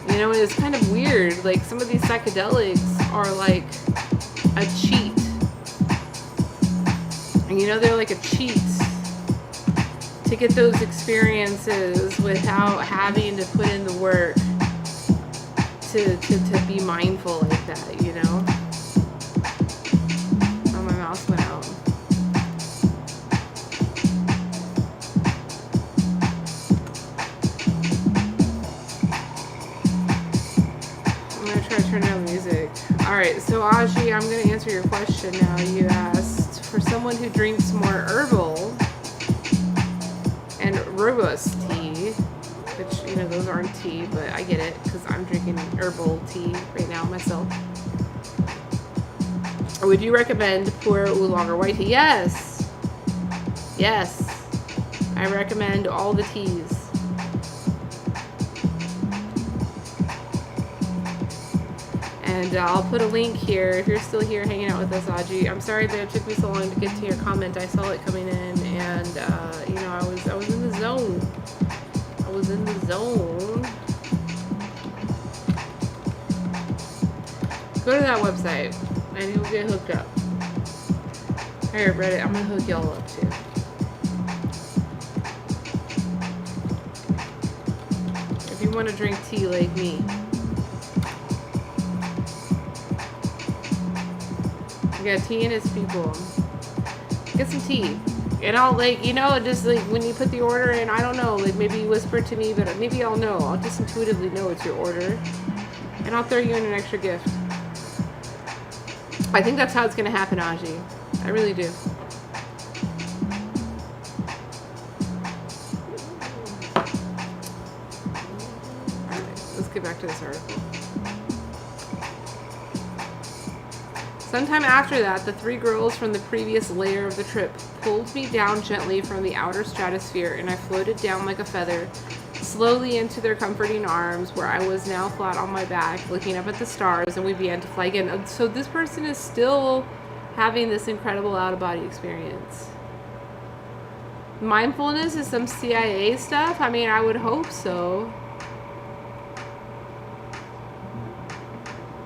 You know, and it's kind of weird. Like, some of these psychedelics are like a cheat. And you know, they're like a cheat to get those experiences without having to put in the work to be mindful like that, you know? Oh, my mouse went out. I'm going to try to turn down the music. Alright, so Aji, I'm going to answer your question now. You asked, for someone who drinks more herbal and rooibos tea, which, you know, those aren't tea, but I get it because I'm drinking herbal tea right now myself. Would you recommend pure oolong or white tea? Yes. Yes. I recommend all the teas. And I'll put a link here if you're still here hanging out with us, Audrey. I'm sorry that it took me so long to get to your comment. I saw it coming in, and you know, I was in the zone. I was in the zone. Go to that website, and you'll get hooked up. Here, Reddit, I'm gonna hook y'all up too. If you want to drink tea like me. Yeah, tea and its people. Get some tea. And I'll, like, you know, just like when you put the order in, I don't know, like maybe you whisper to me, but maybe I'll know. I'll just intuitively know it's your order. And I'll throw you in an extra gift. I think that's how it's going to happen, Aji. I really do. Alright, let's get back to this article. Sometime after that, the 3 girls from the previous layer of the trip pulled me down gently from the outer stratosphere, and I floated down like a feather, slowly into their comforting arms, where I was now flat on my back, looking up at the stars, and we began to fly again. So this person is still having this incredible out-of-body experience. Mindfulness is some CIA stuff? I mean, I would hope so.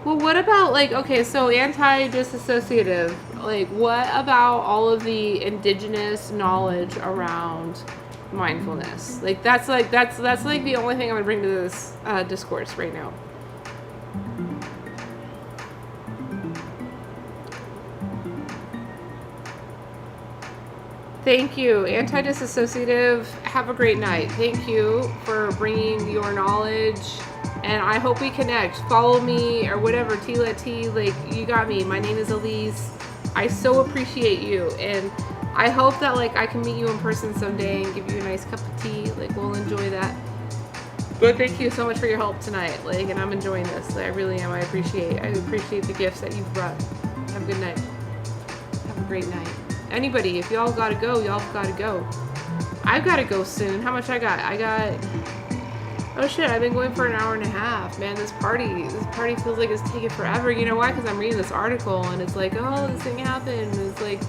Well, what about, like, okay, so anti-disassociative, like, what about all of the indigenous knowledge around mindfulness? Like, that's like the only thing I'm gonna bring to this discourse right now. Thank you, anti-disassociative. Have a great night. Thank you for bringing your knowledge. And I hope we connect. Follow me or whatever. Tila T, like, you got me. My name is Elise. I so appreciate you. And I hope that, like, I can meet you in person someday and give you a nice cup of tea. Like, we'll enjoy that. But thank you so much for your help tonight. Like, and I'm enjoying this. I really am. I appreciate the gifts that you've brought. Have a good night. Have a great night. Anybody, if y'all gotta go, y'all gotta go. I've gotta go soon. How much I got? Oh shit, I've been going for an hour and a half. Man, this party feels like it's taking forever. You know why? Because I'm reading this article and it's like, oh, this thing happened. It's like,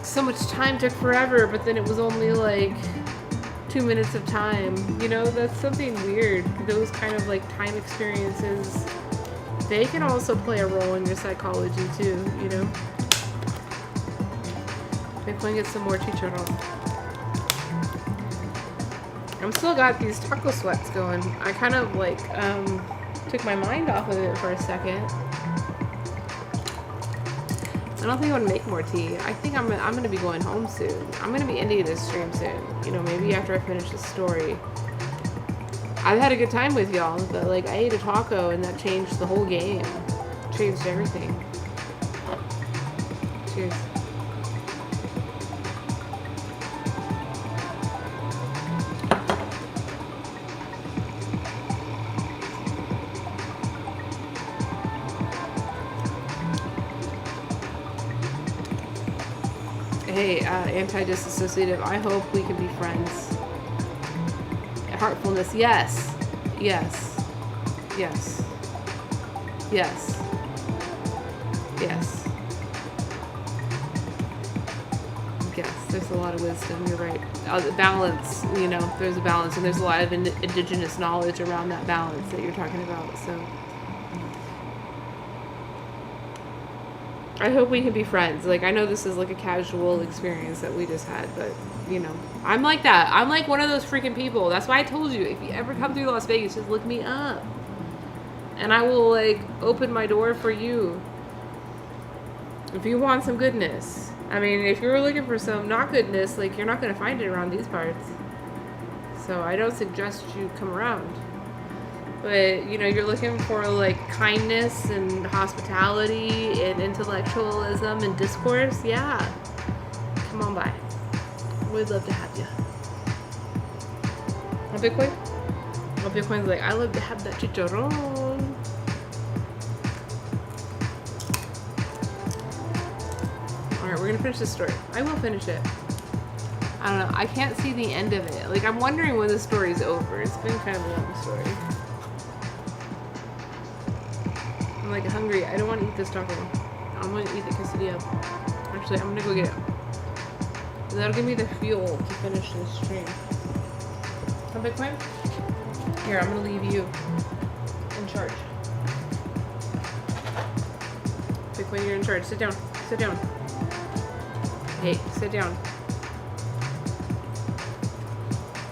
so much time took forever, but then it was only like 2 minutes of time. You know, that's something weird. Those kind of like time experiences, they can also play a role in your psychology too, you know? Maybe I can get some more chicharron. I'm still got these taco sweats going. I kind of like took my mind off of it for a second. I don't think I want to make more tea. I think I'm gonna be going home soon. I'm gonna be ending this stream soon. You know, maybe after I finish this story. I've had a good time with y'all, but like I ate a taco and that changed the whole game. Changed everything. Cheers. Hey, anti-disassociative, I hope we can be friends. Heartfulness, yes. Yes. Yes. Yes. Yes. Yes, there's a lot of wisdom, you're right. Balance, you know, there's a balance, and there's a lot of indigenous knowledge around that balance that you're talking about, so. I hope we can be friends. Like, I know this is like a casual experience that we just had, but, you know, I'm like that. I'm like one of those freaking people. That's why I told you, if you ever come through Las Vegas, just look me up. And I will, like, open my door for you. If you want some goodness. I mean, if you're looking for some not goodness, like, you're not going to find it around these parts. So I don't suggest you come around. But, you know, you're looking for, like, kindness and hospitality and intellectualism and discourse, yeah. Come on by. We'd love to have you. A Bitcoin? Oh, Bitcoin's like, I love to have that chicharron. Alright, we're gonna finish this story. I will finish it. I don't know. I can't see the end of it. Like, I'm wondering when the story's over. It's been kind of a long story. I'm like hungry. I don't want to eat this taco. I want to eat the quesadilla. Actually, I'm gonna go get it. That'll give me the fuel to finish this stream. Come, Bitcoin? Here, I'm gonna leave you in charge. Bitcoin, you're in charge. Sit down. Sit down. Hey, sit down.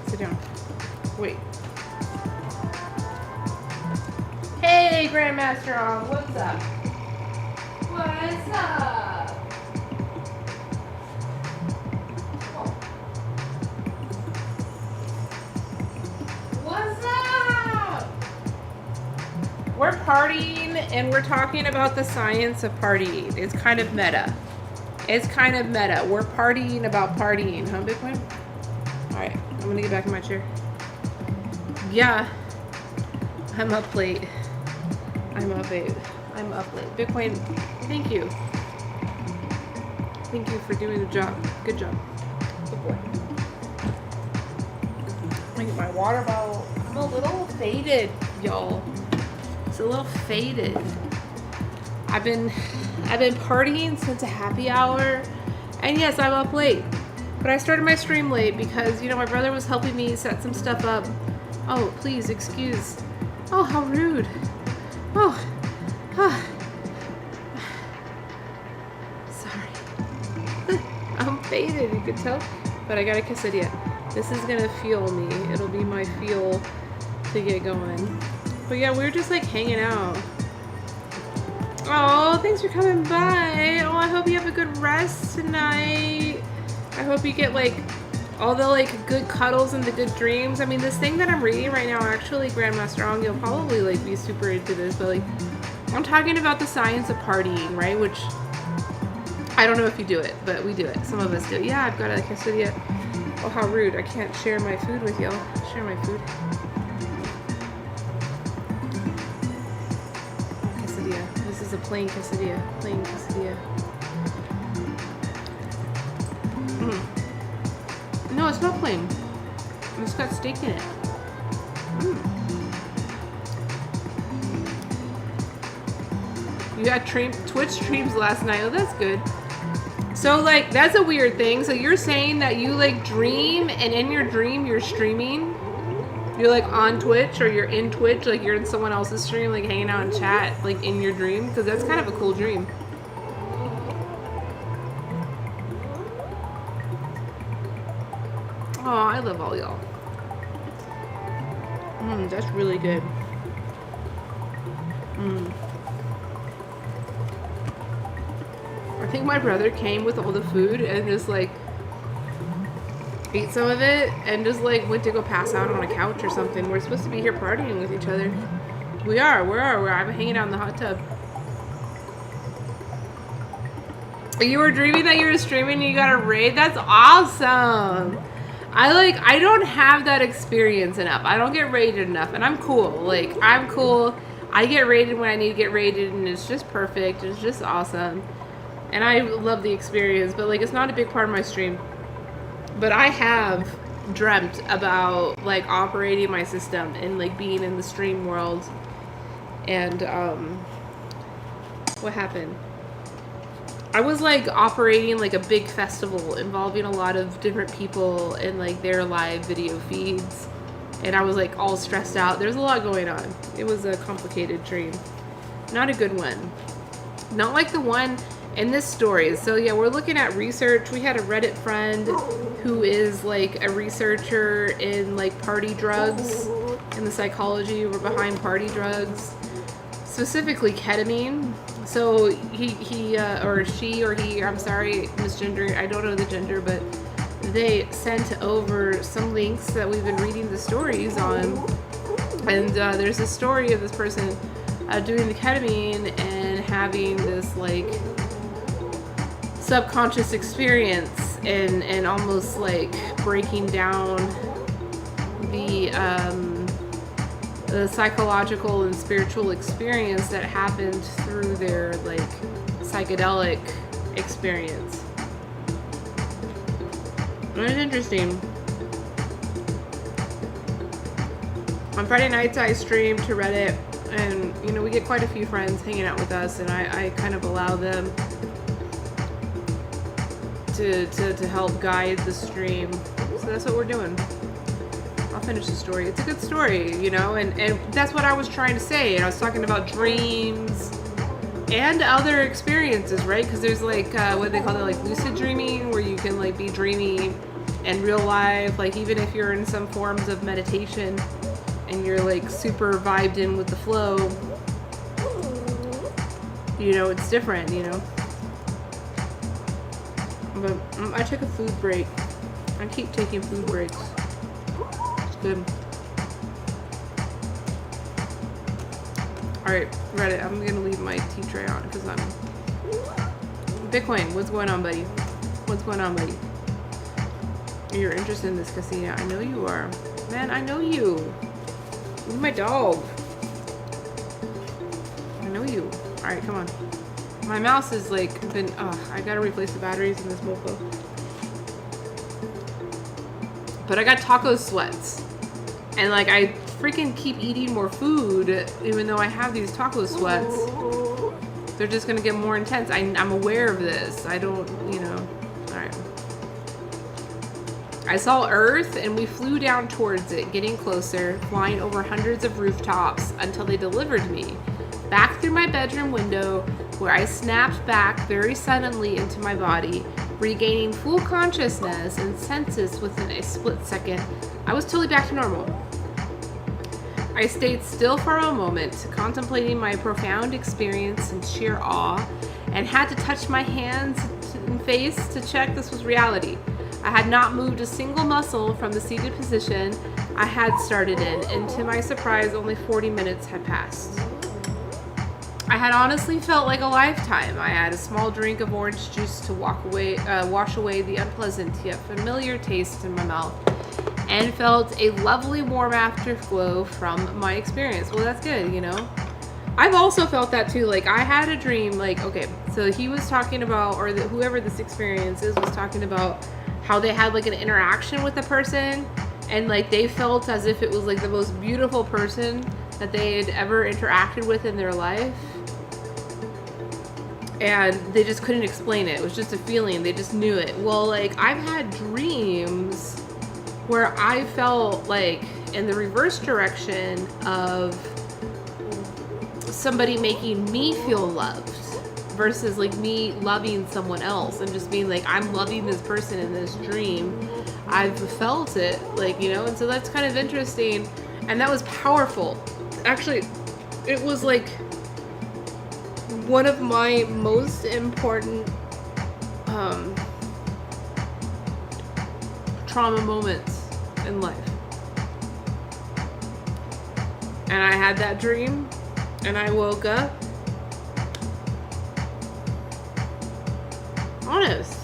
Sit down. Wait. Hey, Grandmaster On, what's up? What's up? Oh. What's up? We're partying and we're talking about the science of partying. It's kind of meta. It's kind of meta. We're partying about partying, huh, Bitcoin? Alright, I'm gonna get back in my chair. Yeah, I'm up late. I'm up late. I'm up late. Bitcoin, thank you. Thank you for doing the job. Good job. Good boy. I'm gonna get my water bottle. I'm a little faded, y'all. It's a little faded. I've been partying since a happy hour, and yes, I'm up late. But I started my stream late because, you know, my brother was helping me set some stuff up. Oh, please excuse. Oh, how rude. Oh. Sorry. I'm faded, you could tell. But I got a quesadilla. This is gonna fuel me. It'll be my fuel to get going. But yeah, we were just like hanging out. Oh, thanks for coming by. Oh, I hope you have a good rest tonight. I hope you get like all the like good cuddles and the good dreams. I mean, this thing that I'm reading right now, actually, Grandmaster Ong, you'll probably like be super into this, but like I'm talking about the science of partying, right? Which I don't know if you do it, but we do it. Some of us do it. Yeah, I've got a quesadilla. Oh, how rude. I can't share my food with y'all. Share my food. Quesadilla. This is a plain quesadilla. Plain quesadilla. No, it's not plain. It's got steak in it. You had Twitch streams last night. Oh, that's good. So, like, that's a weird thing. So you're saying that you, like, dream, and in your dream, you're streaming? You're, like, on Twitch, or you're in Twitch, like, you're in someone else's stream, like, hanging out in chat, like, in your dream? Because that's kind of a cool dream. Oh, I love all y'all. That's really good. I think my brother came with all the food and just like ate some of it and just like went to go pass out on a couch or something. We're supposed to be here partying with each other. We are. I'm hanging out in the hot tub. You were dreaming that you were streaming and you got a raid? That's awesome. I don't have that experience enough. I don't get raided enough, and I'm cool. Like, I'm cool. I get raided when I need to get raided, and it's just perfect. It's just awesome. And I love the experience, but, like, it's not a big part of my stream. But I have dreamt about, like, operating my system and, like, being in the stream world. And, what happened? I was like operating like a big festival involving a lot of different people and like their live video feeds, and I was like all stressed out. There's a lot going on. It was a complicated dream. Not a good one. Not like the one in this story. So yeah, we're looking at research. We had a Reddit friend who is like a researcher in like party drugs and the psychology behind party drugs, specifically ketamine. So he or she or he, I'm sorry, misgender, I don't know the gender, but they sent over some links that we've been reading the stories on. And there's a story of this person doing the ketamine and having this like subconscious experience and almost like breaking down the the psychological and spiritual experience that happened through their like psychedelic experience. It was interesting. On Friday nights I stream to Reddit, and you know, we get quite a few friends hanging out with us, and I kind of allow them to help guide the stream. So that's what we're doing. I'll finish the story. It's a good story, you know, and that's what I was trying to say. And I was talking about dreams and other experiences, right? Because there's like, what they call it, like lucid dreaming, where you can like be dreamy in real life. Like even if you're in some forms of meditation and you're like super vibed in with the flow, you know, it's different, you know. But I took a food break. I keep taking food breaks. It's good. Alright, Reddit, I'm gonna leave my tea tray on because I'm... Bitcoin, what's going on, buddy? What's going on, buddy? You're interested in this, Cassina. I know you are. Man, I know you. You're my dog. I know you. Alright, come on. My mouse is like been, I gotta replace the batteries in this mofo. But I got taco sweats. And like I freaking keep eating more food even though I have these taco sweats. They're just gonna get more intense. I'm aware of this. I don't, you know. Alright. I saw Earth and we flew down towards it, getting closer, flying over hundreds of rooftops until they delivered me back through my bedroom window, where I snapped back very suddenly into my body, regaining full consciousness and senses within a split second. I was totally back to normal. I stayed still for a moment, contemplating my profound experience in sheer awe, and had to touch my hands and face to check this was reality. I had not moved a single muscle from the seated position I had started in, and to my surprise, only 40 minutes had passed. I had honestly felt like a lifetime. I had a small drink of orange juice to wash away the unpleasant yet familiar taste in my mouth, and felt a lovely warm afterglow from my experience. Well, that's good, you know. I've also felt that too. Like I had a dream, like, okay, so he was talking about, or whoever this experience is was talking about how they had like an interaction with a person, and like they felt as if it was like the most beautiful person that they had ever interacted with in their life. And they just couldn't explain it. It was just a feeling. They just knew it. Well, like, I've had dreams where I felt like in the reverse direction of somebody making me feel loved versus like me loving someone else and just being like, I'm loving this person in this dream. I've felt it, like, you know, and so that's kind of interesting. And that was powerful. Actually, it was like one of my most important trauma moments in life. And I had that dream, and I woke up honest.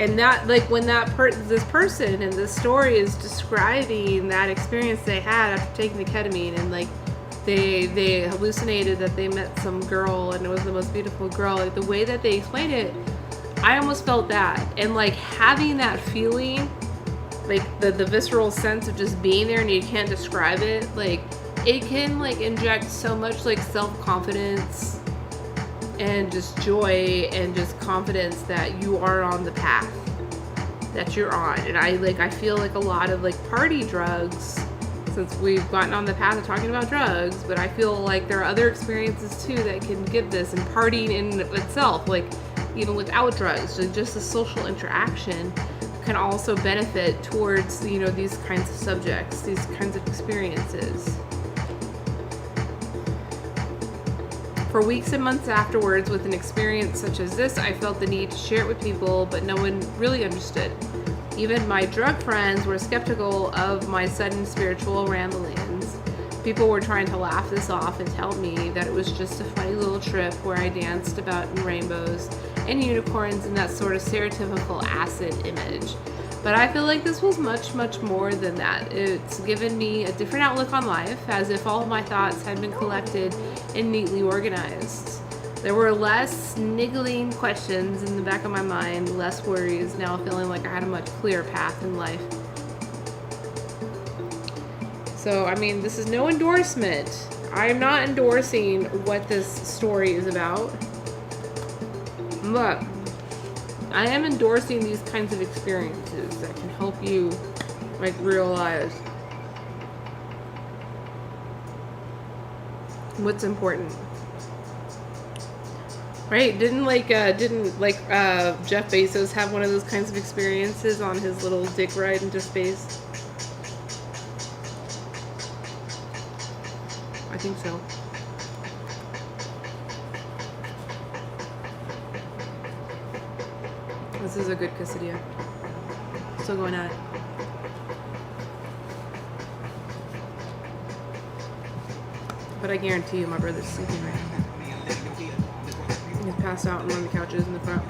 And that, like, when this person in this story is describing that experience they had after taking the ketamine, and like they hallucinated that they met some girl and it was the most beautiful girl, like the way that they explained it, I almost felt that. And like having that feeling, like the visceral sense of just being there and you can't describe it, like it can like inject so much like self-confidence and just joy and just confidence that you are on the path that you're on. And I feel like a lot of like party drugs, since we've gotten on the path of talking about drugs, but I feel like there are other experiences too that can give this, and partying in itself, like even without drugs, just the social interaction can also benefit towards, you know, these kinds of subjects, these kinds of experiences. For weeks and months afterwards, with an experience such as this, I felt the need to share it with people, but no one really understood. Even my drug friends were skeptical of my sudden spiritual ramblings. People were trying to laugh this off and tell me that it was just a funny little trip where I danced about in rainbows and unicorns and that sort of stereotypical acid image. But I feel like this was much, much more than that. It's given me a different outlook on life, as if all of my thoughts had been collected and neatly organized. There were less niggling questions in the back of my mind, less worries, now feeling like I had a much clearer path in life. So, I mean, this is no endorsement. I am not endorsing what this story is about. But I am endorsing these kinds of experiences that can help you, like, realize what's important. Right? Didn't Jeff Bezos have one of those kinds of experiences on his little dick ride into space? I think so. This is a good quesadilla. Still going at it. But I guarantee you my brother's sleeping right now. He's passed out on one of the couches in the front.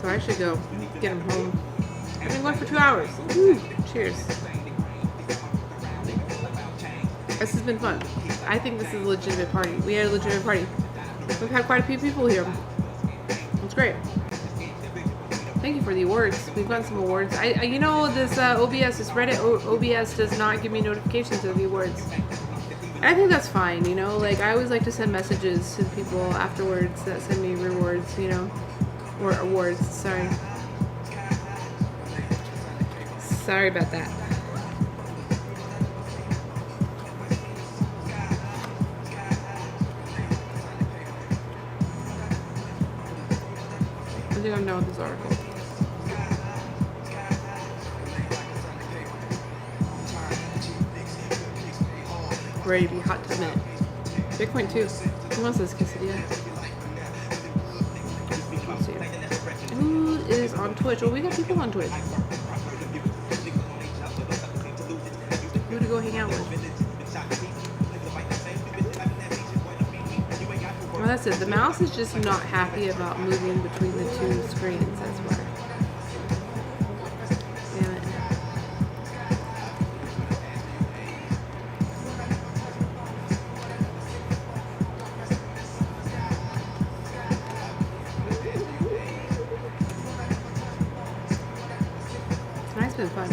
So I should go get him home. I've been going for 2 hours. Woo. Cheers. This has been fun. I think this is a legitimate party. We had a legitimate party. We've had quite a few people here. It's great. Thank you for the awards. We've gotten some awards. You know, this OBS, this Reddit OBS does not give me notifications of the awards. And I think that's fine, you know? Like, I always like to send messages to the people afterwards that send me rewards, you know? Or awards, sorry. Sorry about that. I think I'm done with this article. Ready to be hot tub minute. Bitcoin too. Who wants this quesadilla? Let's see. Who is on Twitch? Well, we got people on Twitch. Who to go hang out with? Well, that's it. The mouse is just not happy about moving between the two screens. That's why. Damn it. Tonight's been fun.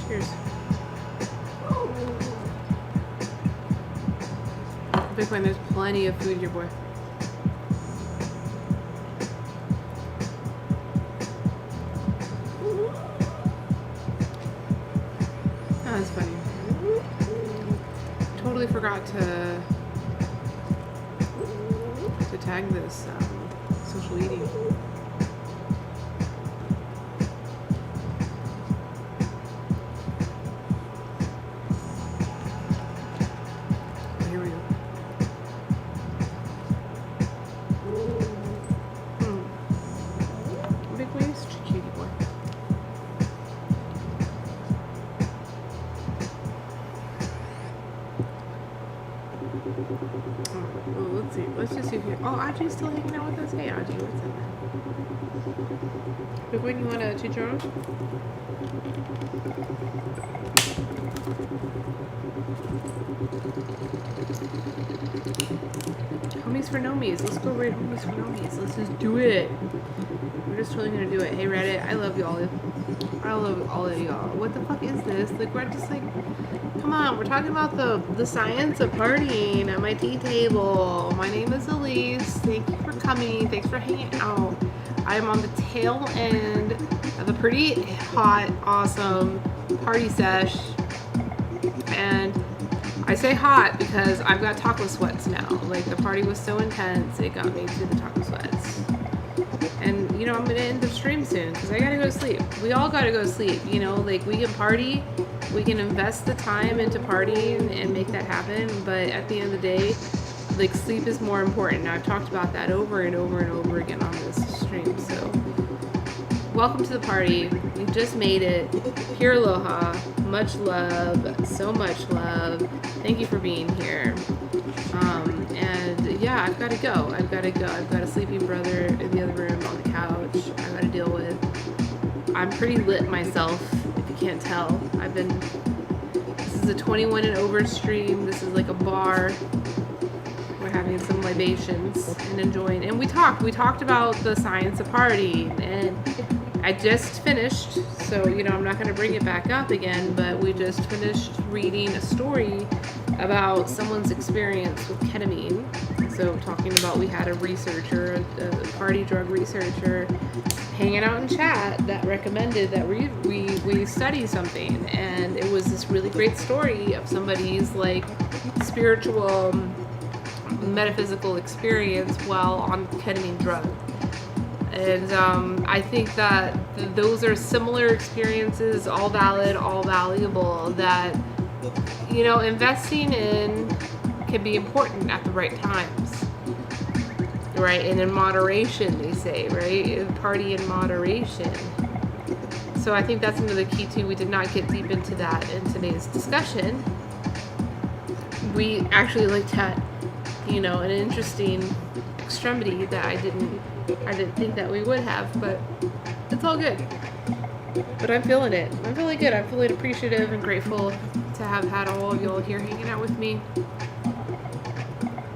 Cheers. Bitcoin, there's plenty of food here, boy. Oh, that's funny. Totally forgot to tag this social eating. Here we go. Big waist, cutie boy. Oh, let's see. Let's just see if you. Oh, Audrey's still hanging out with us. Hey, Audrey, what's up? Big Wayne, you want to toot your own? Homies for nomies. Let's go raid homies for nomies. Let's just do it. We're just totally gonna do it. Hey Reddit, I love y'all. I love all of y'all. What the fuck is this? Like, we're just like, come on, we're talking about the science of partying at my tea table. My name is Elise. Thank you for coming. Thanks for hanging out. I'm on the tail end of a pretty hot, awesome party sesh. And I say hot because I've got taco sweats now. Like, the party was so intense, it got me to the taco sweats. And, I'm going to end the stream soon because I got to go to sleep. We all got to go to sleep, like we can party, we can invest the time into partying and make that happen. But at the end of the day, like sleep is more important. Now, I've talked about that over and over and over again on this stream. So welcome to the party. We just made it. Pure aloha. Much love. So much love. Thank you for being here. And yeah, I've got to go. I've got a sleeping brother in the other room on the couch I've got to deal with. I'm pretty lit myself, if you can't tell. This is a 21 and over stream. This is like a bar. We're having some libations and enjoying. And we talked about the science of partying. And I just finished, so, I'm not going to bring it back up again, but we just finished reading a story about someone's experience with ketamine. So talking about, we had a researcher, a party drug researcher, hanging out in chat that recommended that we study something. And it was this really great story of somebody's like spiritual, metaphysical experience while on ketamine drug. And I think that those are similar experiences, all valid, all valuable, that, investing in can be important at the right times, right? And in moderation, they say, right? Party in moderation. So I think that's another key too. We did not get deep into that in today's discussion. We actually looked at, an interesting extremity that I didn't think that we would have, but it's all good. But I'm feeling it. I'm feeling good. I'm feeling appreciative and grateful to have had all of y'all here hanging out with me.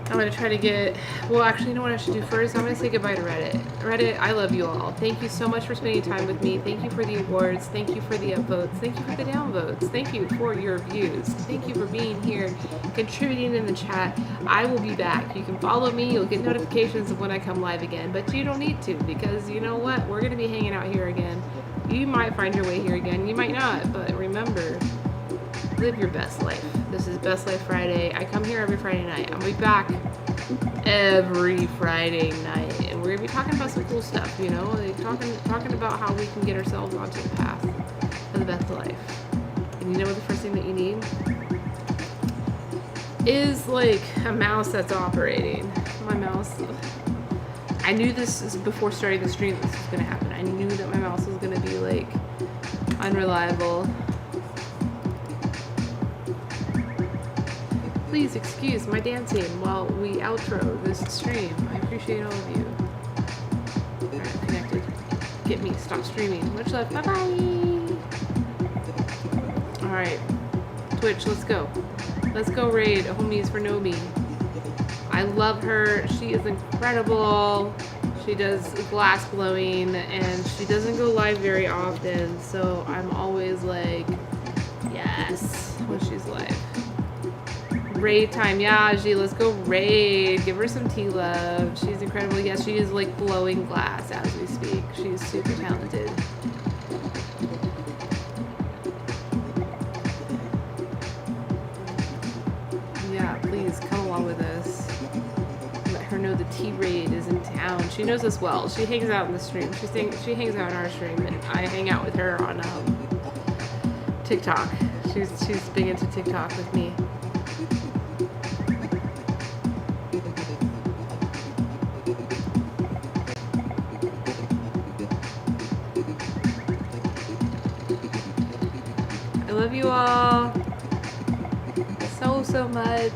I'm going to try to actually, you know what I should do first? I'm going to say goodbye to Reddit. Reddit, I love you all. Thank you so much for spending time with me. Thank you for the awards. Thank you for the upvotes. Thank you for the downvotes. Thank you for your views. Thank you for being here, contributing in the chat. I will be back. You can follow me. You'll get notifications of when I come live again, but you don't need to, because you know what? We're going to be hanging out here again. You might find your way here again. You might not, but remember, live your best life. This is Best Life Friday. I come here every Friday night. I'll be back every Friday night, and we're gonna be talking about some cool stuff, like talking about how we can get ourselves onto the path of the best life. And what the first thing that you need is like a mouse that's operating. My mouse. I knew this is before starting the stream. This was gonna happen. I knew that my mouse was gonna be like unreliable. Please excuse my dancing while we outro this stream. I appreciate all of you. Alright, connected. Get me. Stop streaming. Much love. Bye-bye. Alright. Twitch, let's go. Let's go raid homies for Nobi. I love her. She is incredible. She does glass blowing, and she doesn't go live very often, so I'm always like, yes, when she's live. Raid time, yeah, G, let's go raid. Give her some tea love. She's incredible. Yes, she is like blowing glass as we speak. She's super talented. Yeah, please come along with us. Let her know the tea raid is in town. She knows us well. She hangs out in the stream. She hangs out in our stream, and I hang out with her on TikTok. She's big into TikTok with me. I love you all so much.